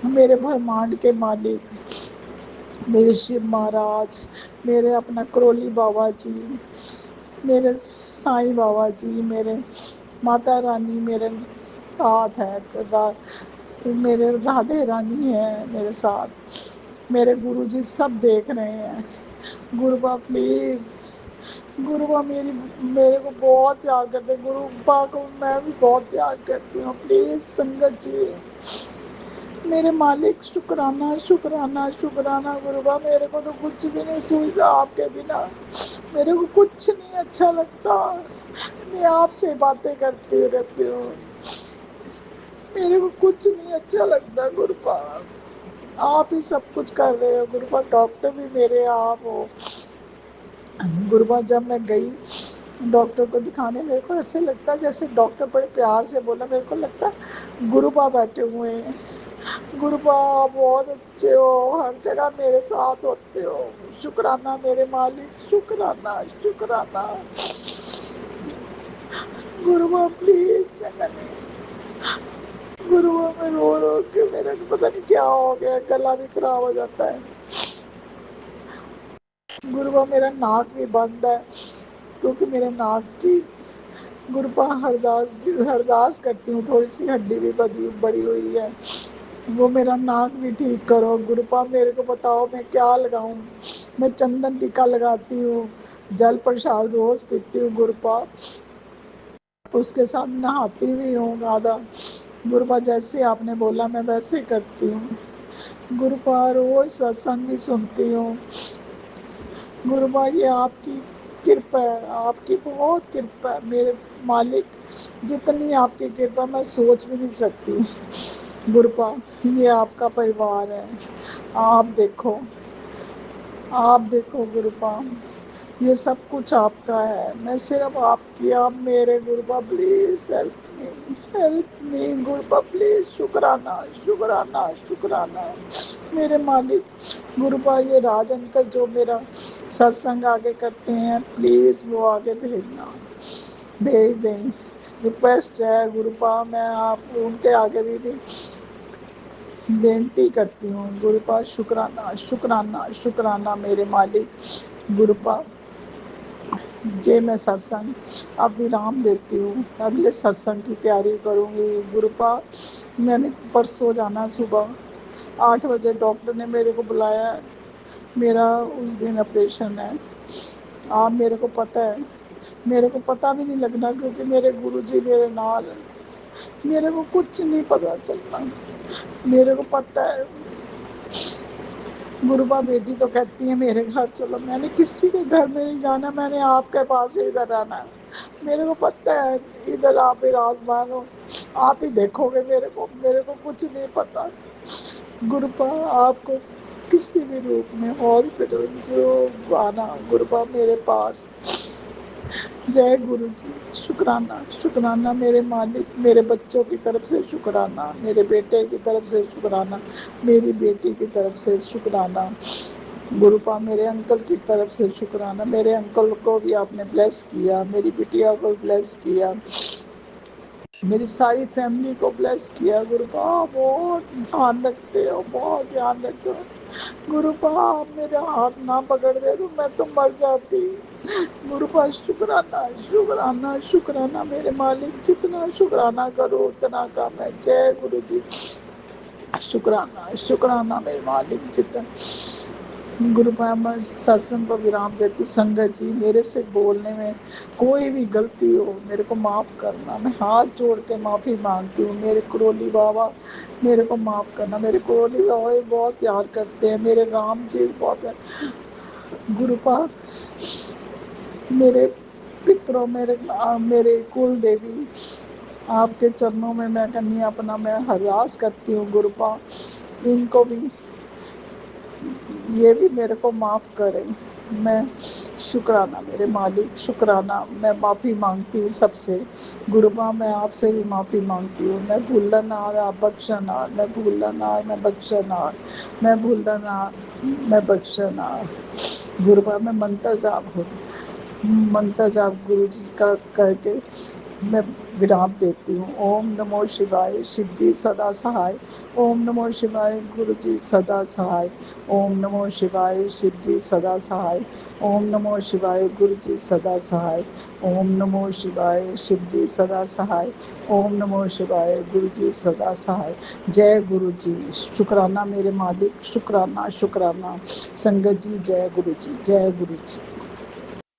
मेरे ब्रह्मांड के मालिक, मेरे शिव महाराज, मेरे अपना करोली बाबा जी, मेरे साईं बाबा जी, मेरे माता रानी मेरे साथ है, मेरे राधे रानी है मेरे साथ, मेरे गुरु जी सब देख रहे हैं। गुरुबा प्लीज, गुरुबा मेरे को बहुत प्यार करते, गुरुबा को मैं भी बहुत प्यार करती हूँ। प्लीज संगत जी, मेरे मालिक, शुक्राना शुक्राना शुक्राना। गुरुबा मेरे को तो कुछ भी नहीं सूझता आपके बिना, मेरे को कुछ नहीं अच्छा लगता। मैं आपसे बातें करती रहती हूँ, मेरे को कुछ नहीं अच्छा लगता। गुरुपा आप ही सब कुछ कर रहे हो गुरुपा, डॉक्टर भी मेरे आप हो। गुरुपा जब मैं गई डॉक्टर को दिखाने, मेरे को ऐसे लगता जैसे डॉक्टर बड़े प्यार से बोला, मेरे को लगता गुरुपा बैठे हुए हैं। गुरुपा आप बहुत अच्छे हो, हर जगह मेरे साथ होते हो। शुक्राना मेरे मालिक, शुक्राना शुक्राना। गुरुपा प्लीज मैंने गुरुआ में रो रो के मेरे को पता नहीं क्या हो गया, गला भी खराब हो जाता है। गुरुआ मेरा नाक भी बंद है, क्योंकि मेरे नाक की गुरुपा हरदास करती हूँ, थोड़ी सी हड्डी भी बड़ी हुई है, वो मेरा नाक भी ठीक करो। गुरुपा मेरे को बताओ मैं क्या लगाऊं। मैं चंदन टीका लगाती हूँ, जल प्रसाद रोज पीती हूँ गुरुपा, उसके साथ नहाती भी हूँ आधा। गुरुपा जैसे आपने बोला मैं वैसे करती हूँ। गुरुपा रोज सत्संग भी सुनती हूँ। गुरुपा ये आपकी कृपा है, आपकी बहुत कृपा है मेरे मालिक, जितनी आपकी कृपा मैं सोच भी नहीं सकती। गुरुपा ये आपका परिवार है, आप देखो गुरुपा, ये सब कुछ आपका है, मैं सिर्फ आपकी, आप मेरे। गुरुपा प्लीज हेल्प मी गुरुपा प्लीज। शुक्राना शुक्राना शुक्राना मेरे मालिक। गुरुपा ये राज अंकल जो मेरा सत्संग आगे करते हैं, प्लीज वो आगे भेज दें, रिक्वेस्ट है गुरुपा, मैं आप उनके आगे भी बेनती करती हूँ। गुरुपा शुक्राना शुक्राना शुक्राना मेरे मालिक। गुरुपा जय मैं सत्संग अब विराम देती हूँ, अगले सत्संग की तैयारी करूँगी। गुरुपा मैंने परसों जाना, सुबह 8 बजे डॉक्टर ने मेरे को बुलाया, मेरा उस दिन ऑपरेशन है। आप मेरे को पता है, मेरे को पता भी नहीं लगना, क्योंकि मेरे गुरुजी मेरे नाल है, मेरे को कुछ नहीं पता चलना। मेरे को पता है गुरुबा बेटी तो कहती है मेरे घर चलो, मैंने किसी के घर में नहीं जाना, मैंने आपके पास ही इधर आना है। मेरे को पता है इधर आप विराजमान हो, आप ही देखोगे मेरे को कुछ नहीं पता। गुरुपा आपको किसी भी रूप में हॉस्पिटल जरूर आना गुरुपा मेरे पास। जय गुरु जी। शुक्राना शुक्राना मेरे मालिक, मेरे बच्चों की तरफ से शुक्राना, मेरे बेटे की तरफ से शुक्राना, मेरी बेटी की तरफ से शुक्राना। गुरुपा मेरे अंकल की तरफ से शुक्राना, मेरे अंकल को भी आपने ब्लेस किया, मेरी बिटिया को ब्लेस किया, मेरी सारी फैमिली को ब्लेस किया। गुरुपा बहुत ध्यान रखते हो, बहुत ध्यान रखते हो। गुरुपा आप मेरे हाथ ना पकड़ दे तो मैं तो मर जाती। गुरुपा शुक्राना शुक्राना शुक्राना मेरे मालिक, जितना शुक्राना करो उतना कम है। जय गुरु जी। शुक्राना शुक्राना मेरे मालिक, जितना गुरु मैं सत्संग को विराम देती हूँ। संगत जी, मेरे से बोलने में कोई भी गलती हो मेरे को माफ़ करना। मैं हाथ जोड़ के माफ़ी मांगती हूँ। मेरे कुरोली बाबा मेरे को माफ़ करना। मेरे कुरोली बाबा भी बहुत प्यार करते हैं। मेरे राम जी बहुत गुरुपा मेरे पितरों मेरे कुल देवी आपके चरणों में मैं कन्या अपना मैं हरदास करती हूँ। गुरुपा इनको भी ये भी मेरे को माफ़ करें। मैं शुक्राना मेरे मालिक, शुक्राना मैं माफ़ी मांगती हूँ सबसे। गुरुबा मैं आपसे भी माफ़ी मांगती हूँ। मैं भूलनहार आप बख्शनहार, मैं भूलनहार मैं बख्शनहार, मैं भूलनहार मैं बख्शनहार। गुरुबा मैं मंत्र जाप गुरु जी का करके मैं विराम देती हूँ। ओम नमो शिवाय, शिव जी सदा सहाय। ओम नमो शिवाय, गुरु जी सदा सहाय। ओम नमो शिवाय, शिव जी सदा सहाय। ओम नमो शिवाय, गुरु जी सदा सहाय। ओम नमो शिवाय, शिव जी सदा सहाय। ओम नमो शिवाय, गुरु जी सदा सहाय। जय गुरु जी। शुक्राना मेरे मालिक, शुक्राना शुक्राना। संगत जी जय गुरु जी, जय गुरु जी।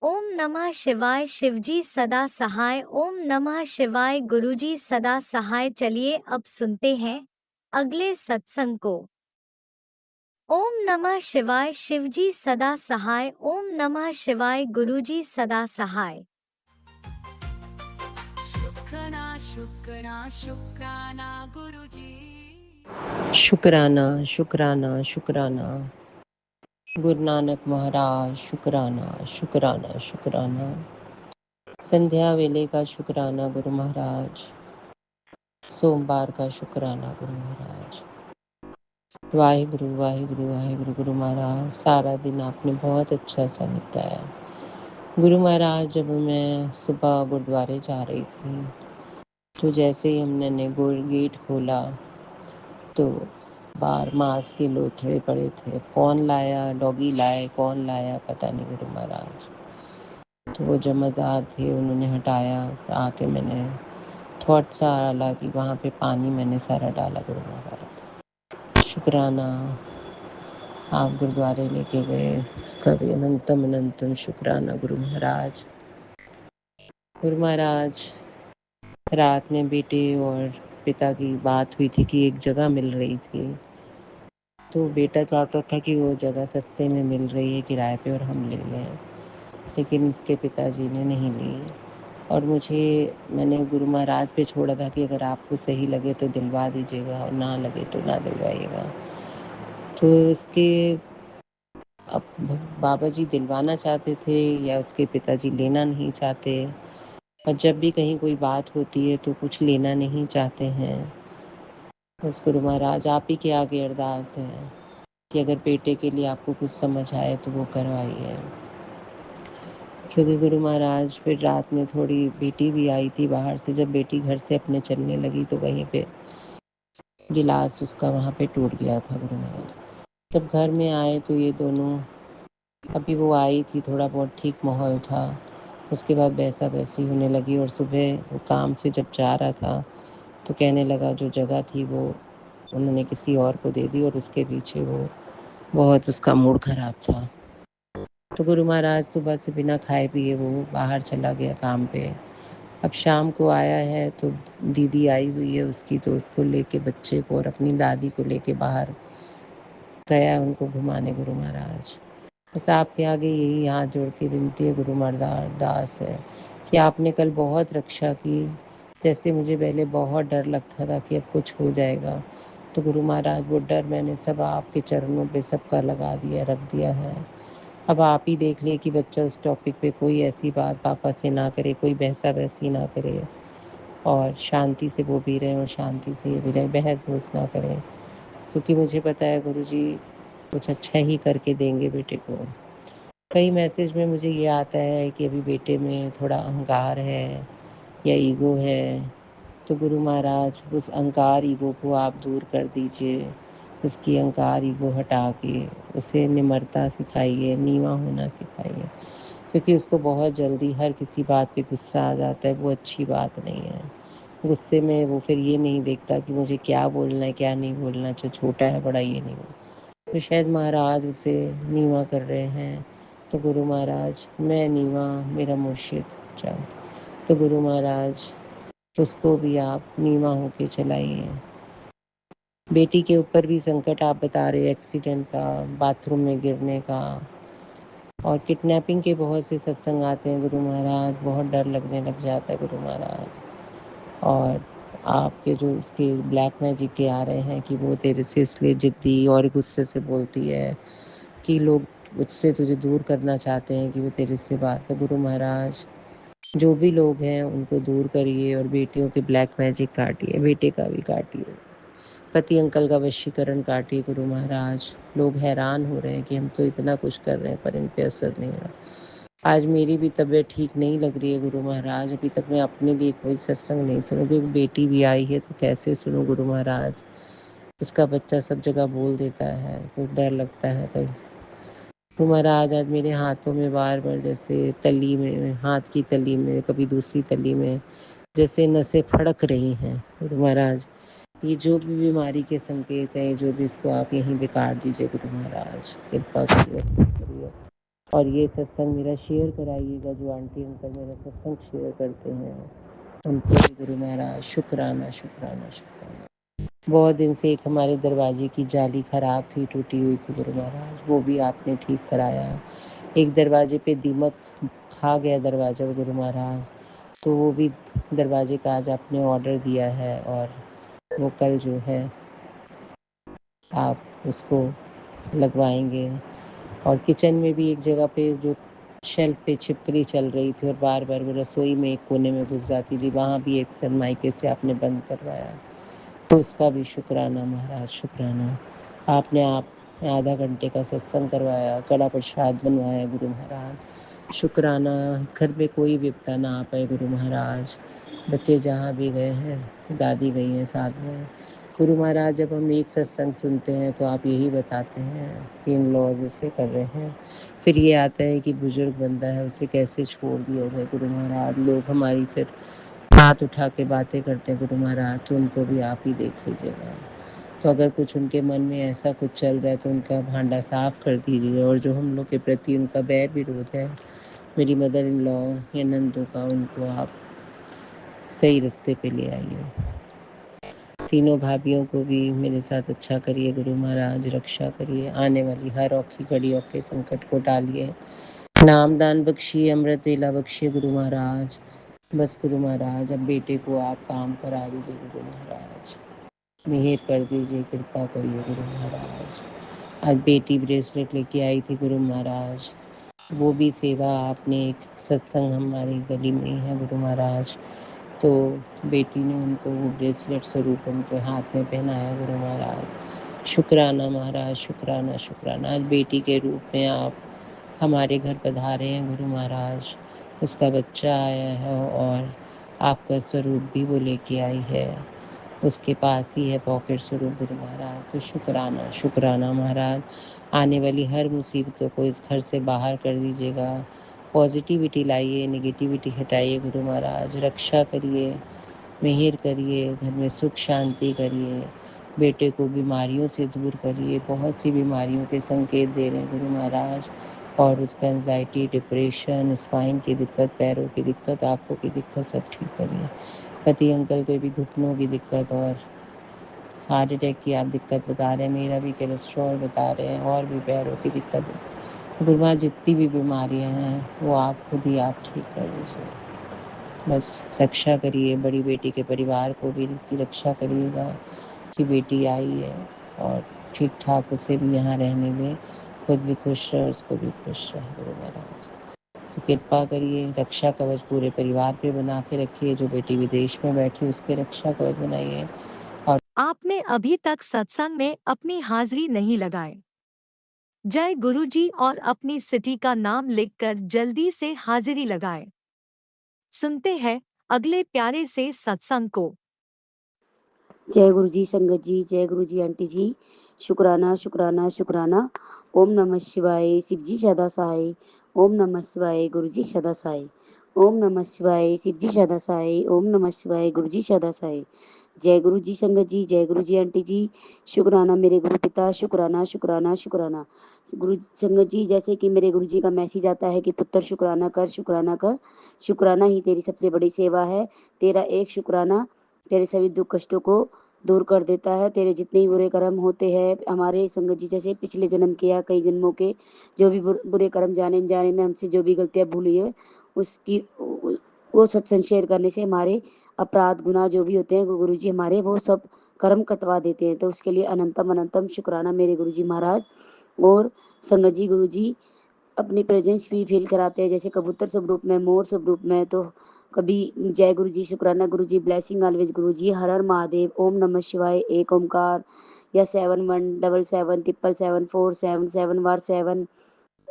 ओम नमः शिवाय, शिवजी सदा सहाय। ओम नमः शिवाय, गुरुजी सदा सहाय। चलिए अब सुनते हैं अगले सत्संग को। ओम नमः शिवाय, शिवजी सदा सहाय। ओम नमः शिवाय, गुरुजी सदा सहाय। शुक्राना शुक्राना शुक्राना गुरुजी। शुक्राना शुक्राना शुक्राना गुरु नानक महाराज। शुक्राना शुक्राना शुक्राना। संध्या वेले का शुक्राना गुरु महाराज। सोमवार का शुक्राना गुरु महाराज। वाहिगुरु वाहिगुरु वाहिगुरु गुरु महाराज। सारा दिन आपने बहुत अच्छा सा बिताया गुरु महाराज। जब मैं सुबह गुरुद्वारे जा रही थी तो जैसे ही हमने गेट खोला तो बाहर मांस के लोथड़े पड़े थे। कौन लाया, डॉगी लाए, कौन लाया पता नहीं गुरु महाराज। तो वो जमादार थे, उन्होंने हटाया। आके मैंने थॉट सा डाला कि वहाँ पे पानी मैंने सारा डाला गुरु महाराज। शुक्राना आप गुरुद्वारे लेके गए, उसका भी अनंतम अनंतम शुक्राना गुरु महाराज। गुरु महाराज रात में बेटे और पिता की बात हुई थी कि एक जगह मिल रही थी, तो बेटा चाहता था कि वो जगह सस्ते में मिल रही है किराए पे और हम ले लें, लेकिन उसके पिताजी ने नहीं ली। और मैंने गुरु महाराज पे छोड़ा था कि अगर आपको सही लगे तो दिलवा दीजिएगा और ना लगे तो ना दिलवाइएगा। तो उसके अब बाबा जी दिलवाना चाहते थे या उसके पिताजी लेना नहीं चाहते। और जब भी कहीं कोई बात होती है तो कुछ लेना नहीं चाहते हैं। बस गुरु महाराज आप ही के आगे अरदास है कि अगर बेटे के लिए आपको कुछ समझ आए तो वो करवाइए। क्योंकि गुरु महाराज फिर रात में थोड़ी बेटी भी आई थी बाहर से। जब बेटी घर से अपने चलने लगी तो वहीं पे गिलास उसका वहाँ पे टूट गया था गुरु महाराज। जब घर में आए तो ये दोनों, अभी वो आई थी, थोड़ा बहुत ठीक माहौल था, उसके बाद वैसा वैसी होने लगी। और सुबह वो काम से जब जा रहा था तो कहने लगा जो जगह थी वो उन्होंने किसी और को दे दी और उसके पीछे वो बहुत उसका मूड खराब था। तो गुरु महाराज सुबह से बिना खाए पिए वो बाहर चला गया काम पे। अब शाम को आया है तो दीदी आई हुई है उसकी, तो उसको लेके बच्चे को और अपनी दादी को लेके बाहर गया उनको घुमाने गुरु महाराज। बस आपके आगे यही हाथ जोड़ के विनती है गुरु दास है कि आपने कल बहुत रक्षा की। जैसे मुझे पहले बहुत डर लगता था कि अब कुछ हो जाएगा, तो गुरु महाराज वो डर मैंने सब आपके चरणों पे सबका लगा दिया, रख दिया है। अब आप ही देख लिए कि बच्चा उस टॉपिक पे कोई ऐसी बात पापा से ना करे, कोई बहसा बहसी ना करे, और शांति से वो भी रहे और शांति से ये भी रहे, बहस बहस ना करें। क्योंकि मुझे पता है गुरु जी कुछ अच्छा ही करके देंगे बेटे को। कई मैसेज में मुझे ये आता है कि अभी बेटे में थोड़ा अहंकार है या ईगो है, तो गुरु महाराज उस अहंकार ईगो को आप दूर कर दीजिए। उसकी अहंकार ईगो हटा के उसे निम्रता सिखाइए, नीवा होना सिखाइए। क्योंकि उसको बहुत जल्दी हर किसी बात पे गुस्सा आ जाता है, वो अच्छी बात नहीं है। गुस्से में वो फिर ये नहीं देखता कि मुझे क्या बोलना है क्या नहीं बोलना, जो छोटा है बड़ा ये नहीं बोलना। तो शायद महाराज उसे नीवा कर रहे हैं। तो गुरु महाराज, मैं नीवा, मेरा मुर्शिद ऊँचा। तो गुरु महाराज, उसको भी आप नीवा होके चलाइए। बेटी के ऊपर भी संकट आप बता रहे, एक्सीडेंट का, बाथरूम में गिरने का, और किडनैपिंग के बहुत से सत्संग आते हैं गुरु महाराज। बहुत डर लगने लग जाता है गुरु महाराज। और आपके जो उसके ब्लैक मैजिक के आ रहे हैं कि वो तेरे से इसलिए जिद्दी और गुस्से से बोलती है कि लोग उससे तुझे दूर करना चाहते हैं कि वो तेरे से बात। तो गुरु महाराज, जो भी लोग हैं उनको दूर करिए और बेटियों के ब्लैक मैजिक काटिए, बेटे का भी काटिए, पति अंकल का वशीकरण काटिए गुरु महाराज। लोग हैरान हो रहे हैं कि हम तो इतना कुछ कर रहे हैं पर इन पे असर नहीं हो रहा। आज मेरी भी तबीयत ठीक नहीं लग रही है गुरु महाराज। अभी तक मैं अपने लिए कोई सत्संग नहीं सुनू, क्योंकि बेटी भी आई है तो कैसे सुनूं गुरु महाराज। उसका बच्चा सब जगह बोल देता है तो डर लगता है। तो गुरु महाराज, आज मेरे हाथों में बार बार जैसे तली में, हाथ की तली में, कभी दूसरी तली में जैसे नसें फड़क रही हैं गुरु महाराज। ये जो भी बीमारी के संकेत हैं, जो भी, इसको आप यहीं पे काट दीजिए गुरु महाराज। कृपा करिए। और ये सत्संग मेरा शेयर कराइएगा, जो आंटी अंकल मेरा सत्संग शेयर करते हैं उनको भी गुरु महाराज शुक्राना शुक्राना शुक्राना। बहुत दिन से एक हमारे दरवाजे की जाली खराब थी, टूटी हुई थी गुरु महाराज, वो भी आपने ठीक कराया। एक दरवाजे पे दीमक खा गया दरवाजा गुरु महाराज, तो वो भी दरवाजे का आज आपने ऑर्डर दिया है और वो कल जो है आप उसको लगवाएंगे। और किचन में भी एक जगह पे जो शेल्फ पे छिपकली चल रही थी और बार बार वो रसोई में एक कोने में घुस जाती थी, वहाँ भी एक सनमाइके से आपने बंद करवाया। तो उसका भी शुक्राना महाराज, शुक्राना। आपने आप आधा घंटे का सत्संग करवाया, कड़ा प्रसाद बनवाया गुरु महाराज, शुक्राना। घर में कोई विपदा ना आ पाए गुरु महाराज। बच्चे जहाँ भी गए हैं, दादी गई हैं साथ में गुरु महाराज। जब हम एक सत्संग सुनते हैं तो आप यही बताते हैं कि इन लॉज ऐसे कर रहे हैं, फिर ये आता है कि बुजुर्ग बंदा है उसे कैसे छोड़ दिया जाए गुरु महाराज। लोग हमारी फिर हाथ उठा के बातें करते हैं गुरु महाराज, तो उनको भी आप ही देख लीजिएगा। तो अगर कुछ उनके मन में ऐसा कुछ चल रहा है तो उनका भांडा साफ कर दीजिए। और जो हम लोग के प्रति उनका बैर विरोध है, मेरी मदर इन लॉ या नंदों का, उनको आप सही रास्ते पे ले आइए। तीनों भाभियों को भी मेरे साथ अच्छा करिए गुरु महाराज, रक्षा करिए। आने वाली हर औखी घड़ियों के संकट को टालिए, नामदान बख्शिए, अमृत वेला बख्शिए गुरु महाराज। बस गुरु महाराज, अब बेटे को आप काम करा दीजिए गुरु महाराज, मिहिर कर दीजिए, कृपा करिए गुरु महाराज। आज बेटी ब्रेसलेट लेके आई थी गुरु महाराज, वो भी सेवा आपने, एक सत्संग हमारी गली में ही है गुरु महाराज, तो बेटी ने उनको वो ब्रेसलेट स्वरूप उनके हाथ में पहनाया गुरु महाराज। शुक्राना महाराज, शुक्राना शुक्राना। आज बेटी के रूप में आप हमारे घर पधारे हैं गुरु महाराज। उसका बच्चा आया है और आपका स्वरूप भी वो लेके आई है, उसके पास ही है पॉकेट स्वरूप गुरु महाराज। तो शुक्राना शुक्राना महाराज। आने वाली हर मुसीबतों को इस घर से बाहर कर दीजिएगा, पॉजिटिविटी लाइए, नेगेटिविटी हटाइए गुरु महाराज। रक्षा करिए, मिहिर करिए, घर में सुख शांति करिए, बेटे को बीमारियों से दूर करिए। बहुत सी बीमारियों के संकेत दे रहे हैं गुरु महाराज, और उसका एंजाइटी, डिप्रेशन, स्पाइन की दिक्कत, पैरों की दिक्कत, आँखों की दिक्कत सब ठीक करिए। पति अंकल को भी घुटनों की दिक्कत और हार्ट अटैक की आप दिक्कत बता रहे हैं, मेरा भी कोलेस्ट्रॉल बता रहे हैं, और भी पैरों की दिक्कत। गुरु महाराज, जितनी भी बीमारियां हैं वो आप खुद ही आप ठीक कर दीजिए। बस रक्षा करिए, बड़ी बेटी के परिवार को भी रक्षा करिएगा कि बेटी आई है और ठीक ठाक उसे भी यहाँ रहने दें, खुद भी खुश रहे, उसको भी खुश रहे गुरु महाराज। तो कृपा करिए, रक्षा कवच पूरे परिवार पे बना के रखिए। जो बेटी विदेश में बैठी उसके रक्षा कवच बनाइए। और आपने अभी तक सत्संग में अपनी हाजिरी नहीं लगाई। जय गुरुजी और अपनी सिटी का नाम लिखकर जल्दी से हाजिरी लगाएं। सुनते हैं अगले प्यारे से सत्संग को। जय गुरु जी संगत जी, जय गुरु जी आंटी जी। शुक्राना शुक्राना शुक्राना। ओम नमः शिवाय, शिव जी सदा सहाय। ओम नमः शिवाय, गुरु जी सदा सहाय। ओम नमः शिवाय, शिव जी सदा सहाय। ओम नमः शिवाय, गुरु जी सदा सहाय। जय गुरु जी संगत जी, जय गुरु जी आंटी जी, शुक्राना मेरे गुरु पिता, शुक्राना शुक्राना शुक्राना। गुरु संगत जी, जैसे कि मेरे गुरु जी का मैसेज आता है कि पुत्र शुक्राना कर, शुक्राना कर, शुक्राना ही तेरी सबसे बड़ी सेवा है। तेरा एक शुक्राना तेरे सभी दुख कष्टों को दूर कर देता है। तेरे जितने ही बुरे कर्म होते हैं हमारे संगत जी, जैसे पिछले जन्म के या कई जन्मों के जो भी बुरे कर्म जाने अनजाने में हमसे जो भी गलतियां भूली है, उसकी वो सत्संग शेयर करने से हमारे अपराध गुनाह जो भी होते हैं गुरु जी हमारे वो सब कर्म कटवा देते हैं। तो उसके लिए अनंतम अनंतम शुक्राना मेरे गुरु जी महाराज। और संगत जी, गुरु जी अपनी प्रेजेंस भी फील कराते हैं, जैसे कबूतर स्वरूप में, मोर स्वरूप में। तो कभी जय गुरु जी, शुक्राना गुरु जी, ब्लेसिंग ऑलवेज गुरु जी, हर हर महादेव, ओम नमः शिवाय, एक ओमकार, या 7117774747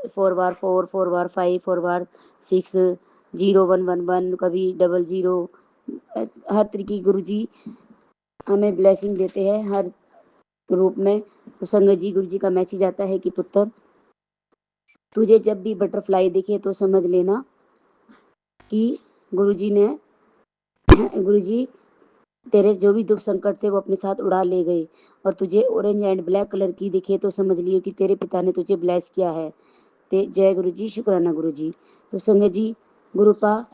4 बार 4, 4 बार 5, 4 बार 6, 0111, कभी 00। हर तरीके की गुरु जी हमें ब्लेसिंग देते हैं हर रूप में। तो संगत जी, गुरु जी का मैसेज आता है कि पुत्र तुझे जब भी बटरफ्लाई दिखे तो समझ लेना कि गुरुजी ने गुरुजी तेरे जो भी दुख संकट थे वो अपने साथ उड़ा ले गए। और तुझे ऑरेंज एंड ब्लैक कलर की दिखे तो समझ लियो कि तेरे पिता ने तुझे ब्लेस किया है। ते जय गुरु जी, शुक्राना गुरु जी। तो संगत जी, गुरुपा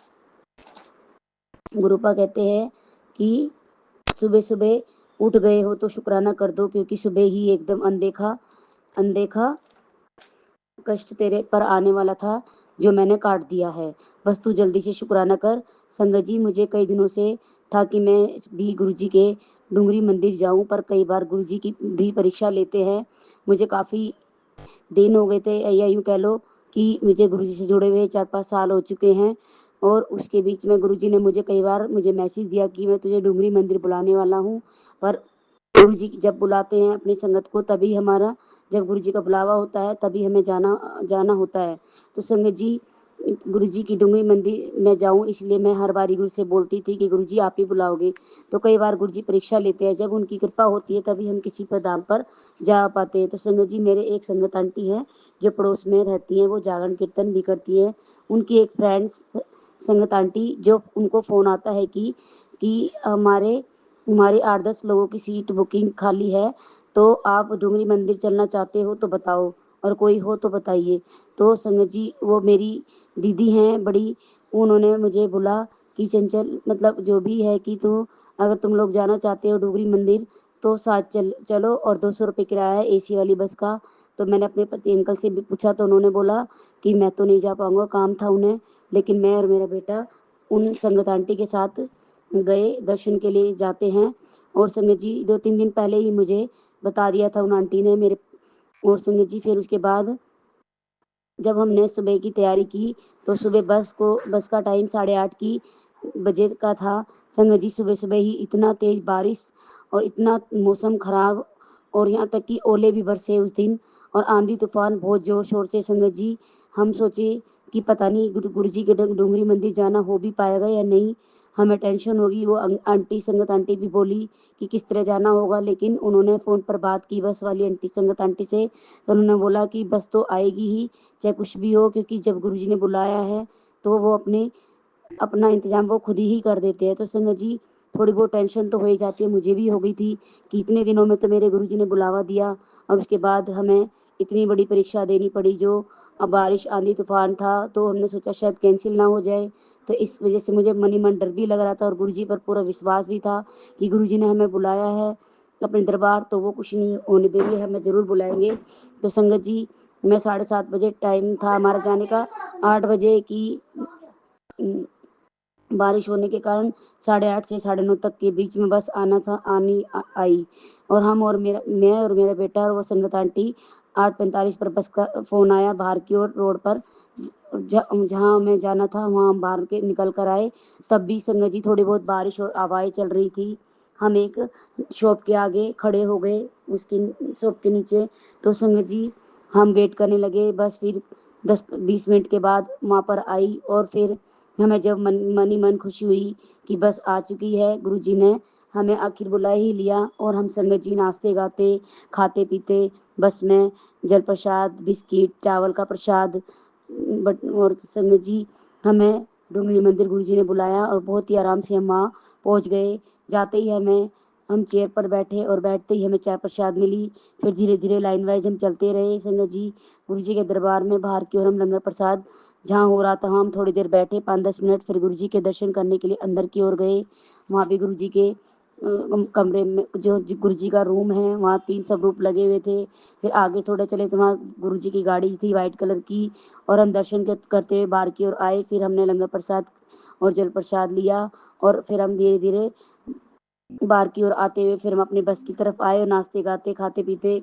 गुरुपा कहते हैं कि सुबह सुबह उठ गए हो तो शुक्राना कर दो, क्योंकि सुबह ही एकदम अनदेखा अनदेखा कष्ट तेरे पर आने वाला था जो मैंने काट दिया है। बस तू जल्दी से शुक्राना कर। संगत जी, मुझे कई दिनों से था कि मैं भी गुरुजी के डूंगरी मंदिर जाऊं, पर कई बार गुरुजी की भी परीक्षा लेते हैं। मुझे काफ़ी दिन हो गए थे, या यूँ कह लो कि मुझे गुरुजी से जुड़े हुए 4-5 साल हो चुके हैं। और उसके बीच में गुरुजी ने मुझे कई बार मुझे मैसेज दिया कि मैं तुझे डूंगरी मंदिर बुलाने वाला हूँ। पर गुरुजी जब बुलाते हैं अपनी संगत को, तभी हमारा जब गुरुजी का बुलावा होता है तभी हमें जाना होता है। तो संगत जी, गुरुजी की डूंगरी मंदिर में जाऊं, इसलिए मैं हर बारी गुरु से बोलती थी कि गुरुजी आप ही बुलाओगे। तो कई बार गुरुजी परीक्षा लेते हैं, जब उनकी कृपा होती है तभी हम किसी पदाम पर जा पाते हैं। तो संगत जी, मेरे एक संगत आंटी है जो पड़ोस में रहती हैं, वो जागरण कीर्तन भी करती है। उनकी एक फ्रेंड्स संगत आंटी, जो उनको फ़ोन आता है कि हमारे हमारे 8-10 लोगों की सीट बुकिंग खाली है, तो आप डूंगरी मंदिर चलना चाहते हो तो बताओ, और कोई हो तो बताइए। तो संगत जी, वो मेरी दीदी हैं बड़ी, उन्होंने मुझे बोला कि चंचल, मतलब जो भी है, कि तो अगर तुम लोग जाना चाहते हो डूंगरी मंदिर तो साथ चलो, और 200 रुपये किराया है एसी वाली बस का। तो मैंने अपने पति अंकल से भी पूछा, तो उन्होंने बोला कि मैं तो नहीं जा पाऊँगा, काम था उन्हें। लेकिन मैं और मेरा बेटा उन संगत आंटी के साथ गए, दर्शन के लिए जाते हैं। और संगत जी, 2-3 दिन पहले ही मुझे बता दिया था उन आंटी ने मेरे। और संगत जी, फिर उसके बाद जब हमने सुबह की तैयारी की, तो सुबह बस का टाइम 8:30 की बजे का था। संगत जी, सुबह सुबह ही इतना तेज बारिश और इतना मौसम खराब, और यहाँ तक कि ओले भी बरसे उस दिन, और आंधी तूफान बहुत जोर शोर से। संगत जी, हम सोचे कि पता नहीं गुरु जी के डूंगरी मंदिर जाना हो भी पाएगा या नहीं, हमें टेंशन होगी। वो आंटी संगत आंटी भी बोली कि किस तरह जाना होगा, लेकिन उन्होंने फ़ोन पर बात की बस वाली आंटी संगत आंटी से, तो उन्होंने बोला कि बस तो आएगी ही चाहे कुछ भी हो, क्योंकि जब गुरुजी ने बुलाया है तो वो अपना इंतजाम वो खुद ही कर देते हैं। तो संगत जी, थोड़ी बहुत टेंशन तो हो ही जाती है, मुझे भी हो गई थी कि इतने दिनों में तो मेरे गुरुजी ने बुलावा दिया, और उसके बाद हमें इतनी बड़ी परीक्षा देनी पड़ी, जो अब बारिश आंधी तूफान था, तो हमने सोचा शायद कैंसिल ना हो जाए। तो इस वजह से मुझे मन ही मन डर भी लग रहा था, और गुरुजी पर पूरा विश्वास भी था कि गुरुजी ने हमें बुलाया है अपने दरबार, तो वो कुछ नहीं होने देंगे, हमें ज़रूर बुलाएंगे। तो संगत जी, मैं 7:30 बजे टाइम था हमारा जाने का, 8 बजे की बारिश होने के कारण 8:30 से 9:30 तक के बीच में बस आई, और मैं और मेरा बेटा और वो संगत आंटी 8:45 पर बस का फ़ोन आया बाहर की ओर रोड पर, जहाँ हमें जाना था वहाँ हम बाहर के निकल कर आए। तब भी संगत जी, थोड़ी बहुत बारिश और हवाएं चल रही थी। हम एक शॉप के आगे खड़े हो गए, उसकी शॉप के नीचे। तो संगत जी, हम वेट करने लगे, बस फिर 10-20 मिनट के बाद वहाँ पर आई, और फिर हमें जब मन ही मन खुशी हुई कि बस आ चुकी है, गुरुजी ने हमें आखिर बुला ही लिया। और हम संगत जी नाचते गाते खाते पीते बस में जल प्रसाद, बिस्किट, चावल का प्रसाद, और संगत जी, हमें डूंगरी मंदिर गुरुजी ने बुलाया, और बहुत ही आराम से हम वहाँ पहुँच गए। जाते ही हम चेयर पर बैठे और बैठते ही हमें चाय प्रसाद मिली। फिर धीरे धीरे लाइन वाइज हम चलते रहे संगत जी गुरु जी के दरबार में। बाहर की ओर हम लंगर प्रसाद जहाँ हो रहा था हम थोड़ी देर बैठे 5-10 मिनट, फिर गुरु जी के दर्शन करने के लिए अंदर की ओर गए। वहाँ भी गुरु जी के कमरे में जो गुरु जी का रूम है वहाँ 3 स्वरूप लगे हुए थे। फिर आगे थोड़े चले तो वहाँ गुरु जी की गाड़ी थी वाइट कलर की, और हम दर्शन करते हुए बाहर की ओर आए। फिर हमने लंगर प्रसाद और जल प्रसाद लिया और फिर हम धीरे धीरे बाहर की ओर आते हुए फिर हम अपनी बस की तरफ आए और नाश्ते गाते खाते पीते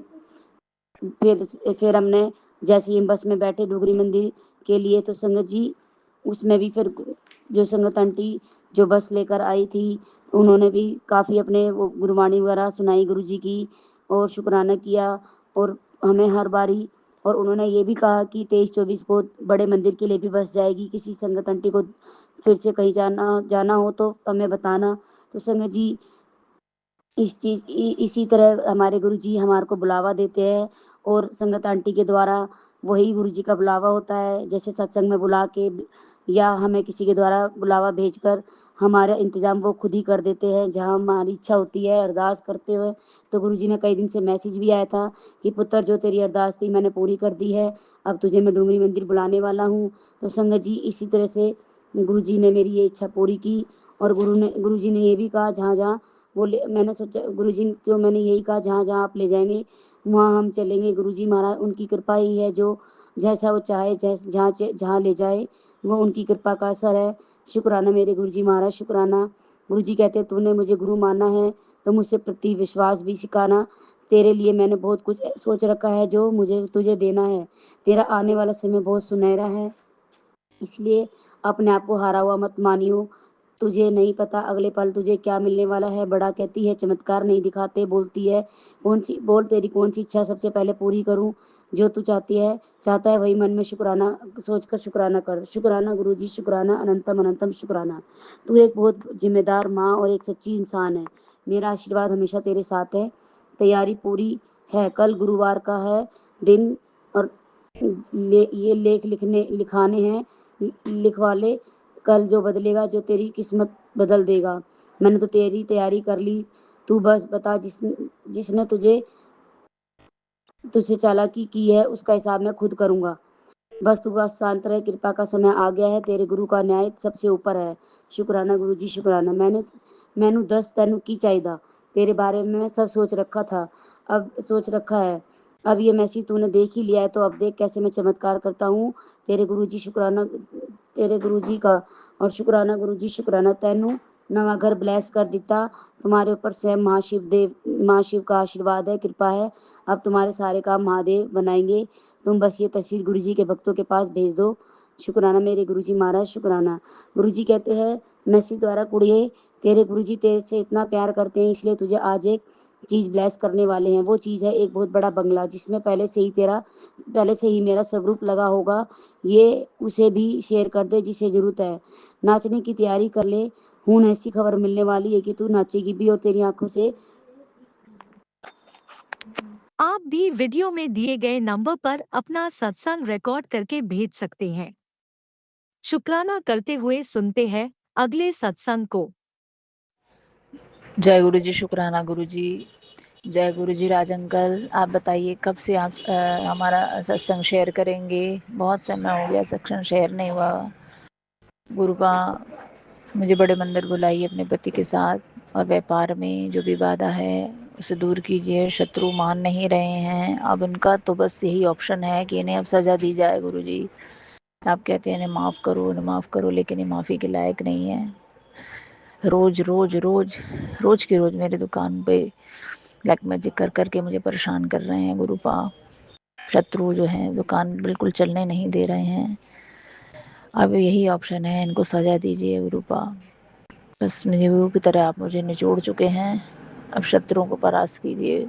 फिर हमने जैसे ही हम बस में बैठे डुगरी मंदिर के लिए तो संगत जी उसमें भी फिर जो संगत आंटी जो बस लेकर आई थी उन्होंने भी काफ़ी अपने वो गुरबाणी वगैरह सुनाई गुरु जी की और शुक्राना किया और हमें हर बारी। और उन्होंने ये भी कहा कि 23-24 को बड़े मंदिर के लिए भी बस जाएगी, किसी संगत आंटी को फिर से कहीं जाना हो तो हमें बताना। तो संगत जी इसी तरह हमारे गुरु जी हमारे को बुलावा देते हैं और संगत आंटी के द्वारा वही गुरु जी का बुलावा होता है। जैसे सत्संग में बुला के या हमें किसी के द्वारा बुलावा भेजकर हमारा इंतजाम वो खुद ही कर देते हैं। जहाँ हमारी इच्छा होती है अरदास करते हुए तो गुरु जी ने कई दिन से मैसेज भी आया था कि पुत्र जो तेरी अरदास थी मैंने पूरी कर दी है, अब तुझे मैं डूंगरी मंदिर बुलाने वाला हूँ। तो संगत जी इसी तरह से गुरु जी ने मेरी ये इच्छा पूरी की। और गुरु जी ने ये भी कहा जहाँ जहाँ मैंने सोचा गुरु जी को मैंने यही कहा जहाँ जहाँ आप ले जाएंगे वहाँ हम चलेंगे। गुरु जी महाराज उनकी कृपा ही है, जो जैसा वो चाहे जहाँ ले जाए वो उनकी कृपा का असर है। शुक्राना मेरे गुरु जी महाराज, शुक्राना। गुरु जी कहते तूने मुझे गुरु माना है तो मुझसे प्रति विश्वास भी सिखाना। तेरे लिए मैंने बहुत कुछ सोच रखा है जो मुझे तुझे देना है। तेरा आने वाला समय बहुत सुनहरा है, इसलिए अपने आप को हारा हुआ मत मानियो। तुझे नहीं पता अगले पल तुझे क्या मिलने वाला है। बड़ा कहती है चमत्कार नहीं दिखाते, बोलती है तेरी कौन सी इच्छा सबसे पहले पूरी करूं। जो तू चाहता है वही मन में शुक्राना सोचकर शुक्राना कर। शुक्राना गुरु जी, शुक्राना अनंतम अनंतम शुक्राना। तू एक बहुत जिम्मेदार माँ और एक सच्ची इंसान है। मेरा आशीर्वाद हमेशा तेरे साथ है। तैयारी पूरी है, कल गुरुवार का है दिन और ये लेख लिखाने हैं, लिखवा ले। कल जो बदलेगा जो तेरी किस्मत बदल देगा। मैंने तो तेरी तैयारी कर ली, तू बस बता जिसने तुझसे चालाकी की है उसका हिसाब मैं खुद करूंगा। बस तू बस शांत रहे, कृपा का समय आ गया है, तेरे गुरु का न्याय सबसे ऊपर है। शुक्राना गुरु जी, शुक्राना। मैनू दस तैनू की चाहिदा, तेरे बारे में मैं सब सोच रखा है। अब ये मैसेज तूने देख ही लिया है तो अब देख कैसे मैं चमत्कार करता हूँ। तेरे गुरु जी शुक्राना, तेरे गुरु जी का। और शुक्राना गुरु जी, शुक्राना। तैनू नवा घर ब्लेस कर दिता, तुम्हारे ऊपर स्वयं महाशिव का आशीर्वाद है, कृपा है। अब तुम्हारे सारे काम महादेव बनाएंगे। तुम बस ये तस्वीर गुरु जी के भक्तों के पास भेज दो। शुक्राना मेरे गुरु जी महाराज, शुक्राना। गुरु जी कहते हैं मैसेज द्वारा कुड़िए तेरे गुरु जी तेरे से इतना प्यार करते हैं इसलिए तुझे आज एक चीज ब्लेस करने वाले हैं। वो चीज है एक बहुत बड़ा बंगला जिसमें पहले से ही मेरा स्वरूप लगा होगा। ये उसे भी शेयर कर दे जिसे जरूरत है। नाचने की तैयारी कर ले, हूं ऐसी खबर मिलने वाली है कि तू नाचेगी भी और तेरी आंखों से। आप भी वीडियो में दिए गए नंबर पर अपना सत्संग रिकॉर्ड करके भेज सकते हैं। शुक्राना करते हुए सुनते हैं अगले सत्संग को। जय गुरु जी, शुक्राना गुरु जी। जय गुरु जी। राज अंकल, आप बताइए कब से आप हमारा सत्संग शेयर करेंगे? बहुत समय हो गया सत्संग शेयर नहीं हुआ। गुरुपा मुझे बड़े मंदिर बुलाइए अपने पति के साथ, और व्यापार में जो भी बाधा है उसे दूर कीजिए। शत्रु मान नहीं रहे हैं, अब इनका तो बस यही ऑप्शन है कि इन्हें अब सज़ा दी जाए। गुरु जी आप कहते हैं इन्हें माफ़ करो, लेकिन ये माफ़ी के लायक नहीं है। रोज़ रोज़ रोज़ रोज़ की रोज़ मेरी दुकान पे ब्लैक मैजिक कर करके मुझे परेशान कर रहे हैं। गुरुपा शत्रु जो हैं दुकान बिल्कुल चलने नहीं दे रहे हैं। अब यही ऑप्शन है, इनको सज़ा दीजिए गुरुपा। बस निवू की तरह आप मुझे निचोड़ चुके हैं, अब शत्रुओं को परास्त कीजिए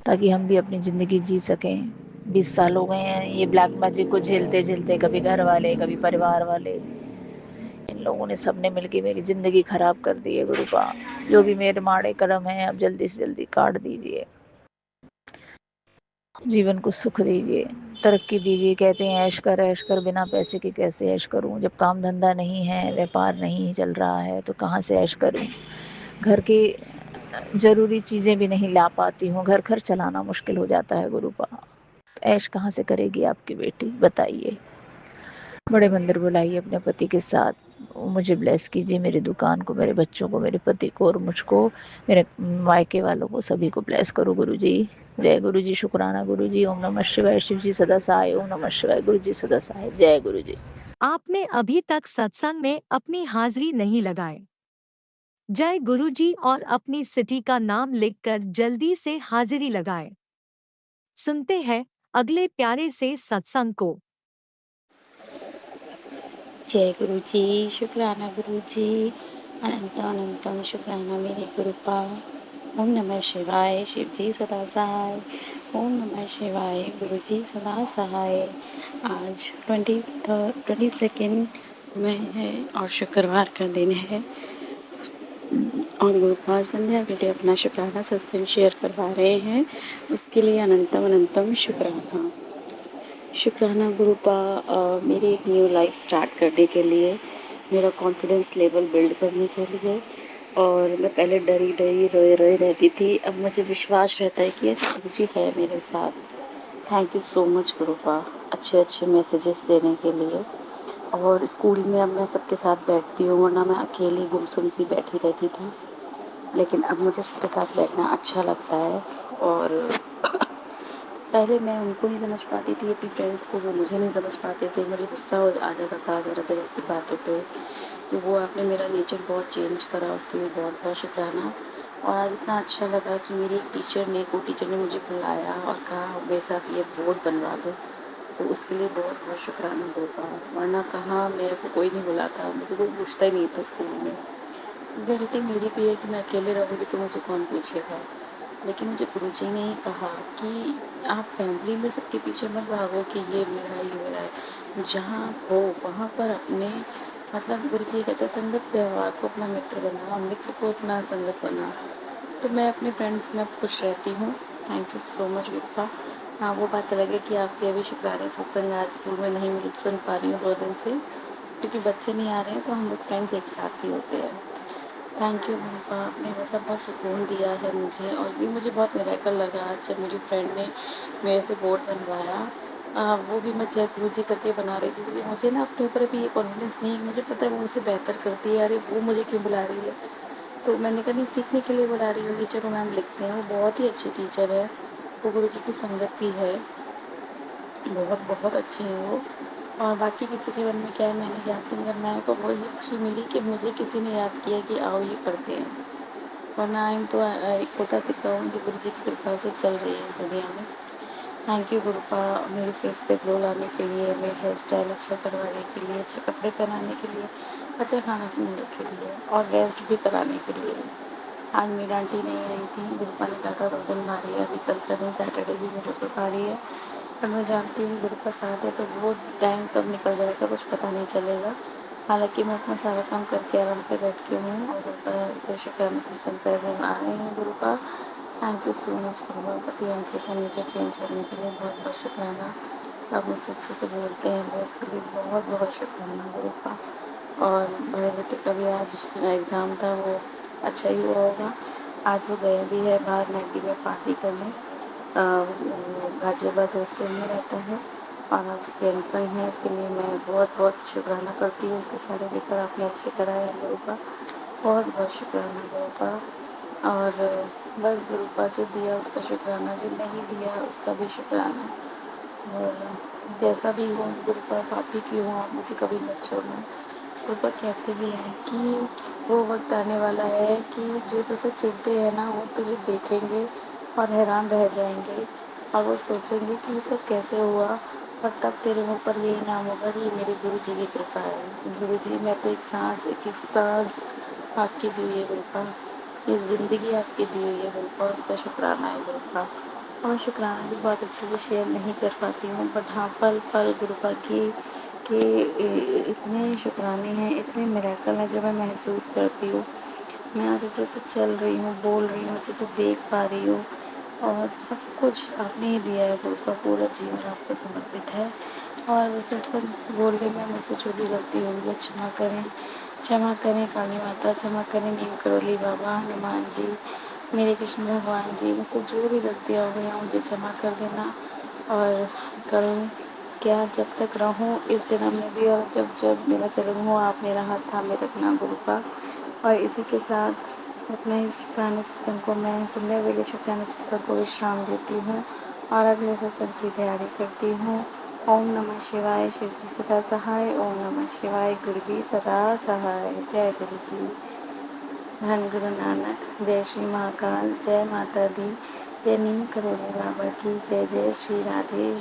ताकि हम भी अपनी ज़िंदगी जी सकें। 20 साल हो गए हैं ये ब्लैक मैजिक को झेलते झेलते, कभी घर वाले कभी परिवार वाले, इन लोगों ने सबने मिलके मेरी ज़िंदगी ख़राब कर दी है। गुरुपा जो भी मेरे माड़े कर्म हैं अब जल्दी से जल्दी काट दीजिए, जीवन को सुख दीजिए, तरक्की दीजिए। कहते हैं ऐश कर बिना पैसे के कैसे ऐश करूं? जब काम धंधा नहीं है, व्यापार नहीं चल रहा है तो कहाँ से ऐश करूं? घर की ज़रूरी चीज़ें भी नहीं ला पाती हूँ, घर खर्च चलाना मुश्किल हो जाता है गुरुपा। ऐश कहाँ से करेगी आपकी बेटी बताइए। बड़े मंदिर बुलाइए अपने पति के साथ, मुझे ब्लेस कीजिए, मेरी दुकान को, मेरे बच्चों को, मेरे पति को और मुझको, मेरे मायके वालों को, सभी को ब्लेस करो गुरुजी। जय गुरुजी, शुक्राना गुरुजी। ओम नमः शिवाय, शिव जी सदा सहाय। ओम नमः शिवाय, गुरुजी सदा सहाय। जय गुरुजी। आपने अभी तक सत्संग में अपनी हाजिरी नहीं लगाई। जय गुरुजी और अपनी सिटी का नाम लिखकर जल्दी से हाजिरी लगाएं। सुनते हैं अगले प्यारे से सत्संग को। जय गुरु जी, शुक्राना गुरु जी, अनंतम शुक्राना मेरे गुरुपा। ओम नमः शिवाय, शिव जी सदा सहाय। ओम नमः शिवाय, गुरु जी सदा सहाय। आज 22 में है और शुक्रवार का दिन है और गुरुपा संध्या के लिए अपना शुक्राना सत्संग शेयर करवा रहे हैं, उसके लिए अनंतम शुक्राना। शुक्राना गुरुपा मेरी एक न्यू लाइफ स्टार्ट करने के लिए, मेरा कॉन्फिडेंस लेवल बिल्ड करने के लिए। और मैं पहले डरी रोए रहती थी, अब मुझे विश्वास रहता है कि गुरु जी है मेरे साथ। थैंक यू सो मच गुरुपा, अच्छे मैसेजेस देने के लिए। और स्कूल में अब मैं सबके साथ बैठती हूँ, वरना मैं अकेली गुमसुम सी बैठी रहती थी, लेकिन अब मुझे सबके साथ बैठना अच्छा लगता है। और पहले मैं उनको नहीं समझ पाती थी, अपनी फ्रेंड्स को, वो मुझे नहीं समझ पाते थे, मुझे गुस्सा आ जाता था ज़बरदस्ती बातों पे। तो वो आपने मेरा नेचर बहुत चेंज करा, उसके लिए बहुत बहुत शुक्राना। और आज इतना अच्छा लगा कि मेरी एक टीचर ने मुझे बुलाया और कहा मेरे साथ ये बोर्ड बनवा दो, तो उसके लिए बहुत बहुत शुक्राना गुरुपा। वरना कहाँ मेरे को कोई नहीं बुलाता, मुझे कोई पूछता ही नहीं था स्कूल में। गलती मेरी भी है कि मैं अकेले रहूँगी तो मुझे कौन पूछेगा। लेकिन मुझे गुरुजी ने ही कहा कि आप फैमिली में सबके पीछे मत भागो कि ये मेरा है। जहाँ आप हो वहाँ पर अपने मतलब गुरुजी कहते हैं संगत व्यवहार को अपना मित्र बनाओ, मित्र को अपना संगत बनाओ। तो मैं अपने फ्रेंड्स में खुश रहती हूँ। Thank you so much गुरुपा। हाँ, वो बात अलग है कि आपके अभी शुक्राना सत्संग आज स्कूल में नहीं सुन पा रही हूँ 2 दिन से, क्योंकि बच्चे नहीं आ रहे हैं, तो हम लोग फ्रेंड्स एक साथ ही होते हैं। थैंक यू गुरुपा, आपने मतलब बहुत सुकून दिया है मुझे। और भी मुझे बहुत मिरेकल लगा आज जब मेरी फ्रेंड ने मेरे से बोर्ड बनवाया। वो भी मैं जय गुरु जी करके बना रही थी, क्योंकि मुझे ना अपने ऊपर भी ये कॉन्फिडेंस नहीं है, मुझे पता है वो मुझसे बेहतर करती है, अरे वो मुझे क्यों बुला रही है। तो मैंने कहा नहीं, सीखने के लिए बुला रही होगी। चलो मैम लिखते हैं, वो बहुत ही अच्छी टीचर है, वो गुरु जी की संगत भी है, बहुत अच्छी है वो। और बाकी किसी के मन में क्या है मैं नहीं जानती, मगर मेरे को वही खुशी मिली कि मुझे किसी ने याद किया कि आओ ये करते हैं। वरना आई तो एक छोटा सिक्का हूँ जो गुरु जी की कृपा से चल रही है इस दुनिया में। थैंक यू गुरुपा, मेरे फेस पे ग्लो लाने के लिए, मेरे हेयर स्टाइल अच्छा करवाने के लिए, अच्छे कपड़े पहनाने के लिए, अच्छा खाना पीने के लिए और रेस्ट भी कराने के लिए। आज मेरी आंटी नहीं आई थी, गुरुपा ने कहा था 2 दिन भारी है, अभी कल का दिन सैटरडे भी मेरे ऊपर भारी है, पर मैं जानती हूँ गुरु का साथ है, तो वो टाइम कब निकल जाएगा कुछ पता नहीं चलेगा। हालांकि मैं अपना सारा काम करके आराम से बैठी हूँ और गुरुपा से शुक्राना सत्संग कर रहे आ रहे हैं गुरुपा। थैंक यू सो मच गुरुपा, पति अंकित है मुझे चेंज करने के लिए बहुत बहुत शुक्राना। आप मुझसे अच्छे से बोलते हैं, मैं इसके लिए बहुत बहुत शुक्राना गुरुपा। और बड़े बेटे का भी आज एग्ज़ाम था, वो अच्छा ही हुआ होगा। आज वो गए भी है बाहर नदी में पार्टी करने, गाजियाबाद हॉस्टल में रहता है और आप उसके अनसंग हैं, इसके लिए मैं बहुत बहुत शुक्राना करती हूँ। उसके सारे पेपर आपने अच्छे कराए हैं गुरुपा, बहुत बहुत शुक्राना गुरुपा। और बस गुरुपा जो दिया उसका शुक्राना, जो नहीं दिया उसका भी शुक्राना। और जैसा भी हो गुरुपा, पापी की हूँ, आप मुझे कभी मत छोड़ना। गुरुपा कहते भी हैं कि वो वक्त आने वाला है कि जो तुझसे चिढ़ते हैं ना वो तुझे देखेंगे और हैरान रह जाएंगे और वो सोचेंगे कि ये सब कैसे हुआ, और तब तेरे मुँह पर यही नाम होगा कि ये मेरे गुरु जी की कृपा है। गुरु जी, मैं तो एक एक सांस आपकी दी हुई है गुरुपा, ये ज़िंदगी आपकी दी हुई है गुरुपा, उसका शुक्राना है गुरुपा। और शुक्राना भी बहुत अच्छे से शेयर नहीं कर पाती हूँ, बट हाँ पल पल गुरुपा की कि इतने शुक्राने हैं, इतने मिरेकल हैं जो मैं महसूस करती हूँ। मैं आज अच्छे से चल रही हूँ, बोल रही हूँ, अच्छे से देख पा रही हूँ और सब कुछ आपने ही दिया है गुरुपा, पूरा जीवन आपको समर्पित है। और सत्संग बोलने में मुझसे जो भी गलती होगी वो क्षमा करें काली माता, क्षमा करें नीम करोली बाबा, हनुमान जी, मेरे कृष्ण भगवान जी, मुझसे जो भी गलतियाँ हो गई हैं मुझे क्षमा कर देना। और करूँ क्या, जब तक रहूँ इस जन्म में भी और जब जब मेरा चरण हो आप मेरा हाथ थामे रखना गुरु का। और इसी के साथ अपने इस पुराने सत्संग को मैं संध्या वेले शुक्राना सत्संग को विश्राम देती हूँ और अगले सत्संग की तैयारी करती हूँ। ओम नमः शिवाय, शिव जी सदा सहाय। ओम नमः शिवाय, गुरु जी सदा सहाय। जय गुरु जी। धन गुरु नानक। जय श्री महाकाल। जय माता दी। जय नीम करोली बाबा की। जय जय श्री राधे।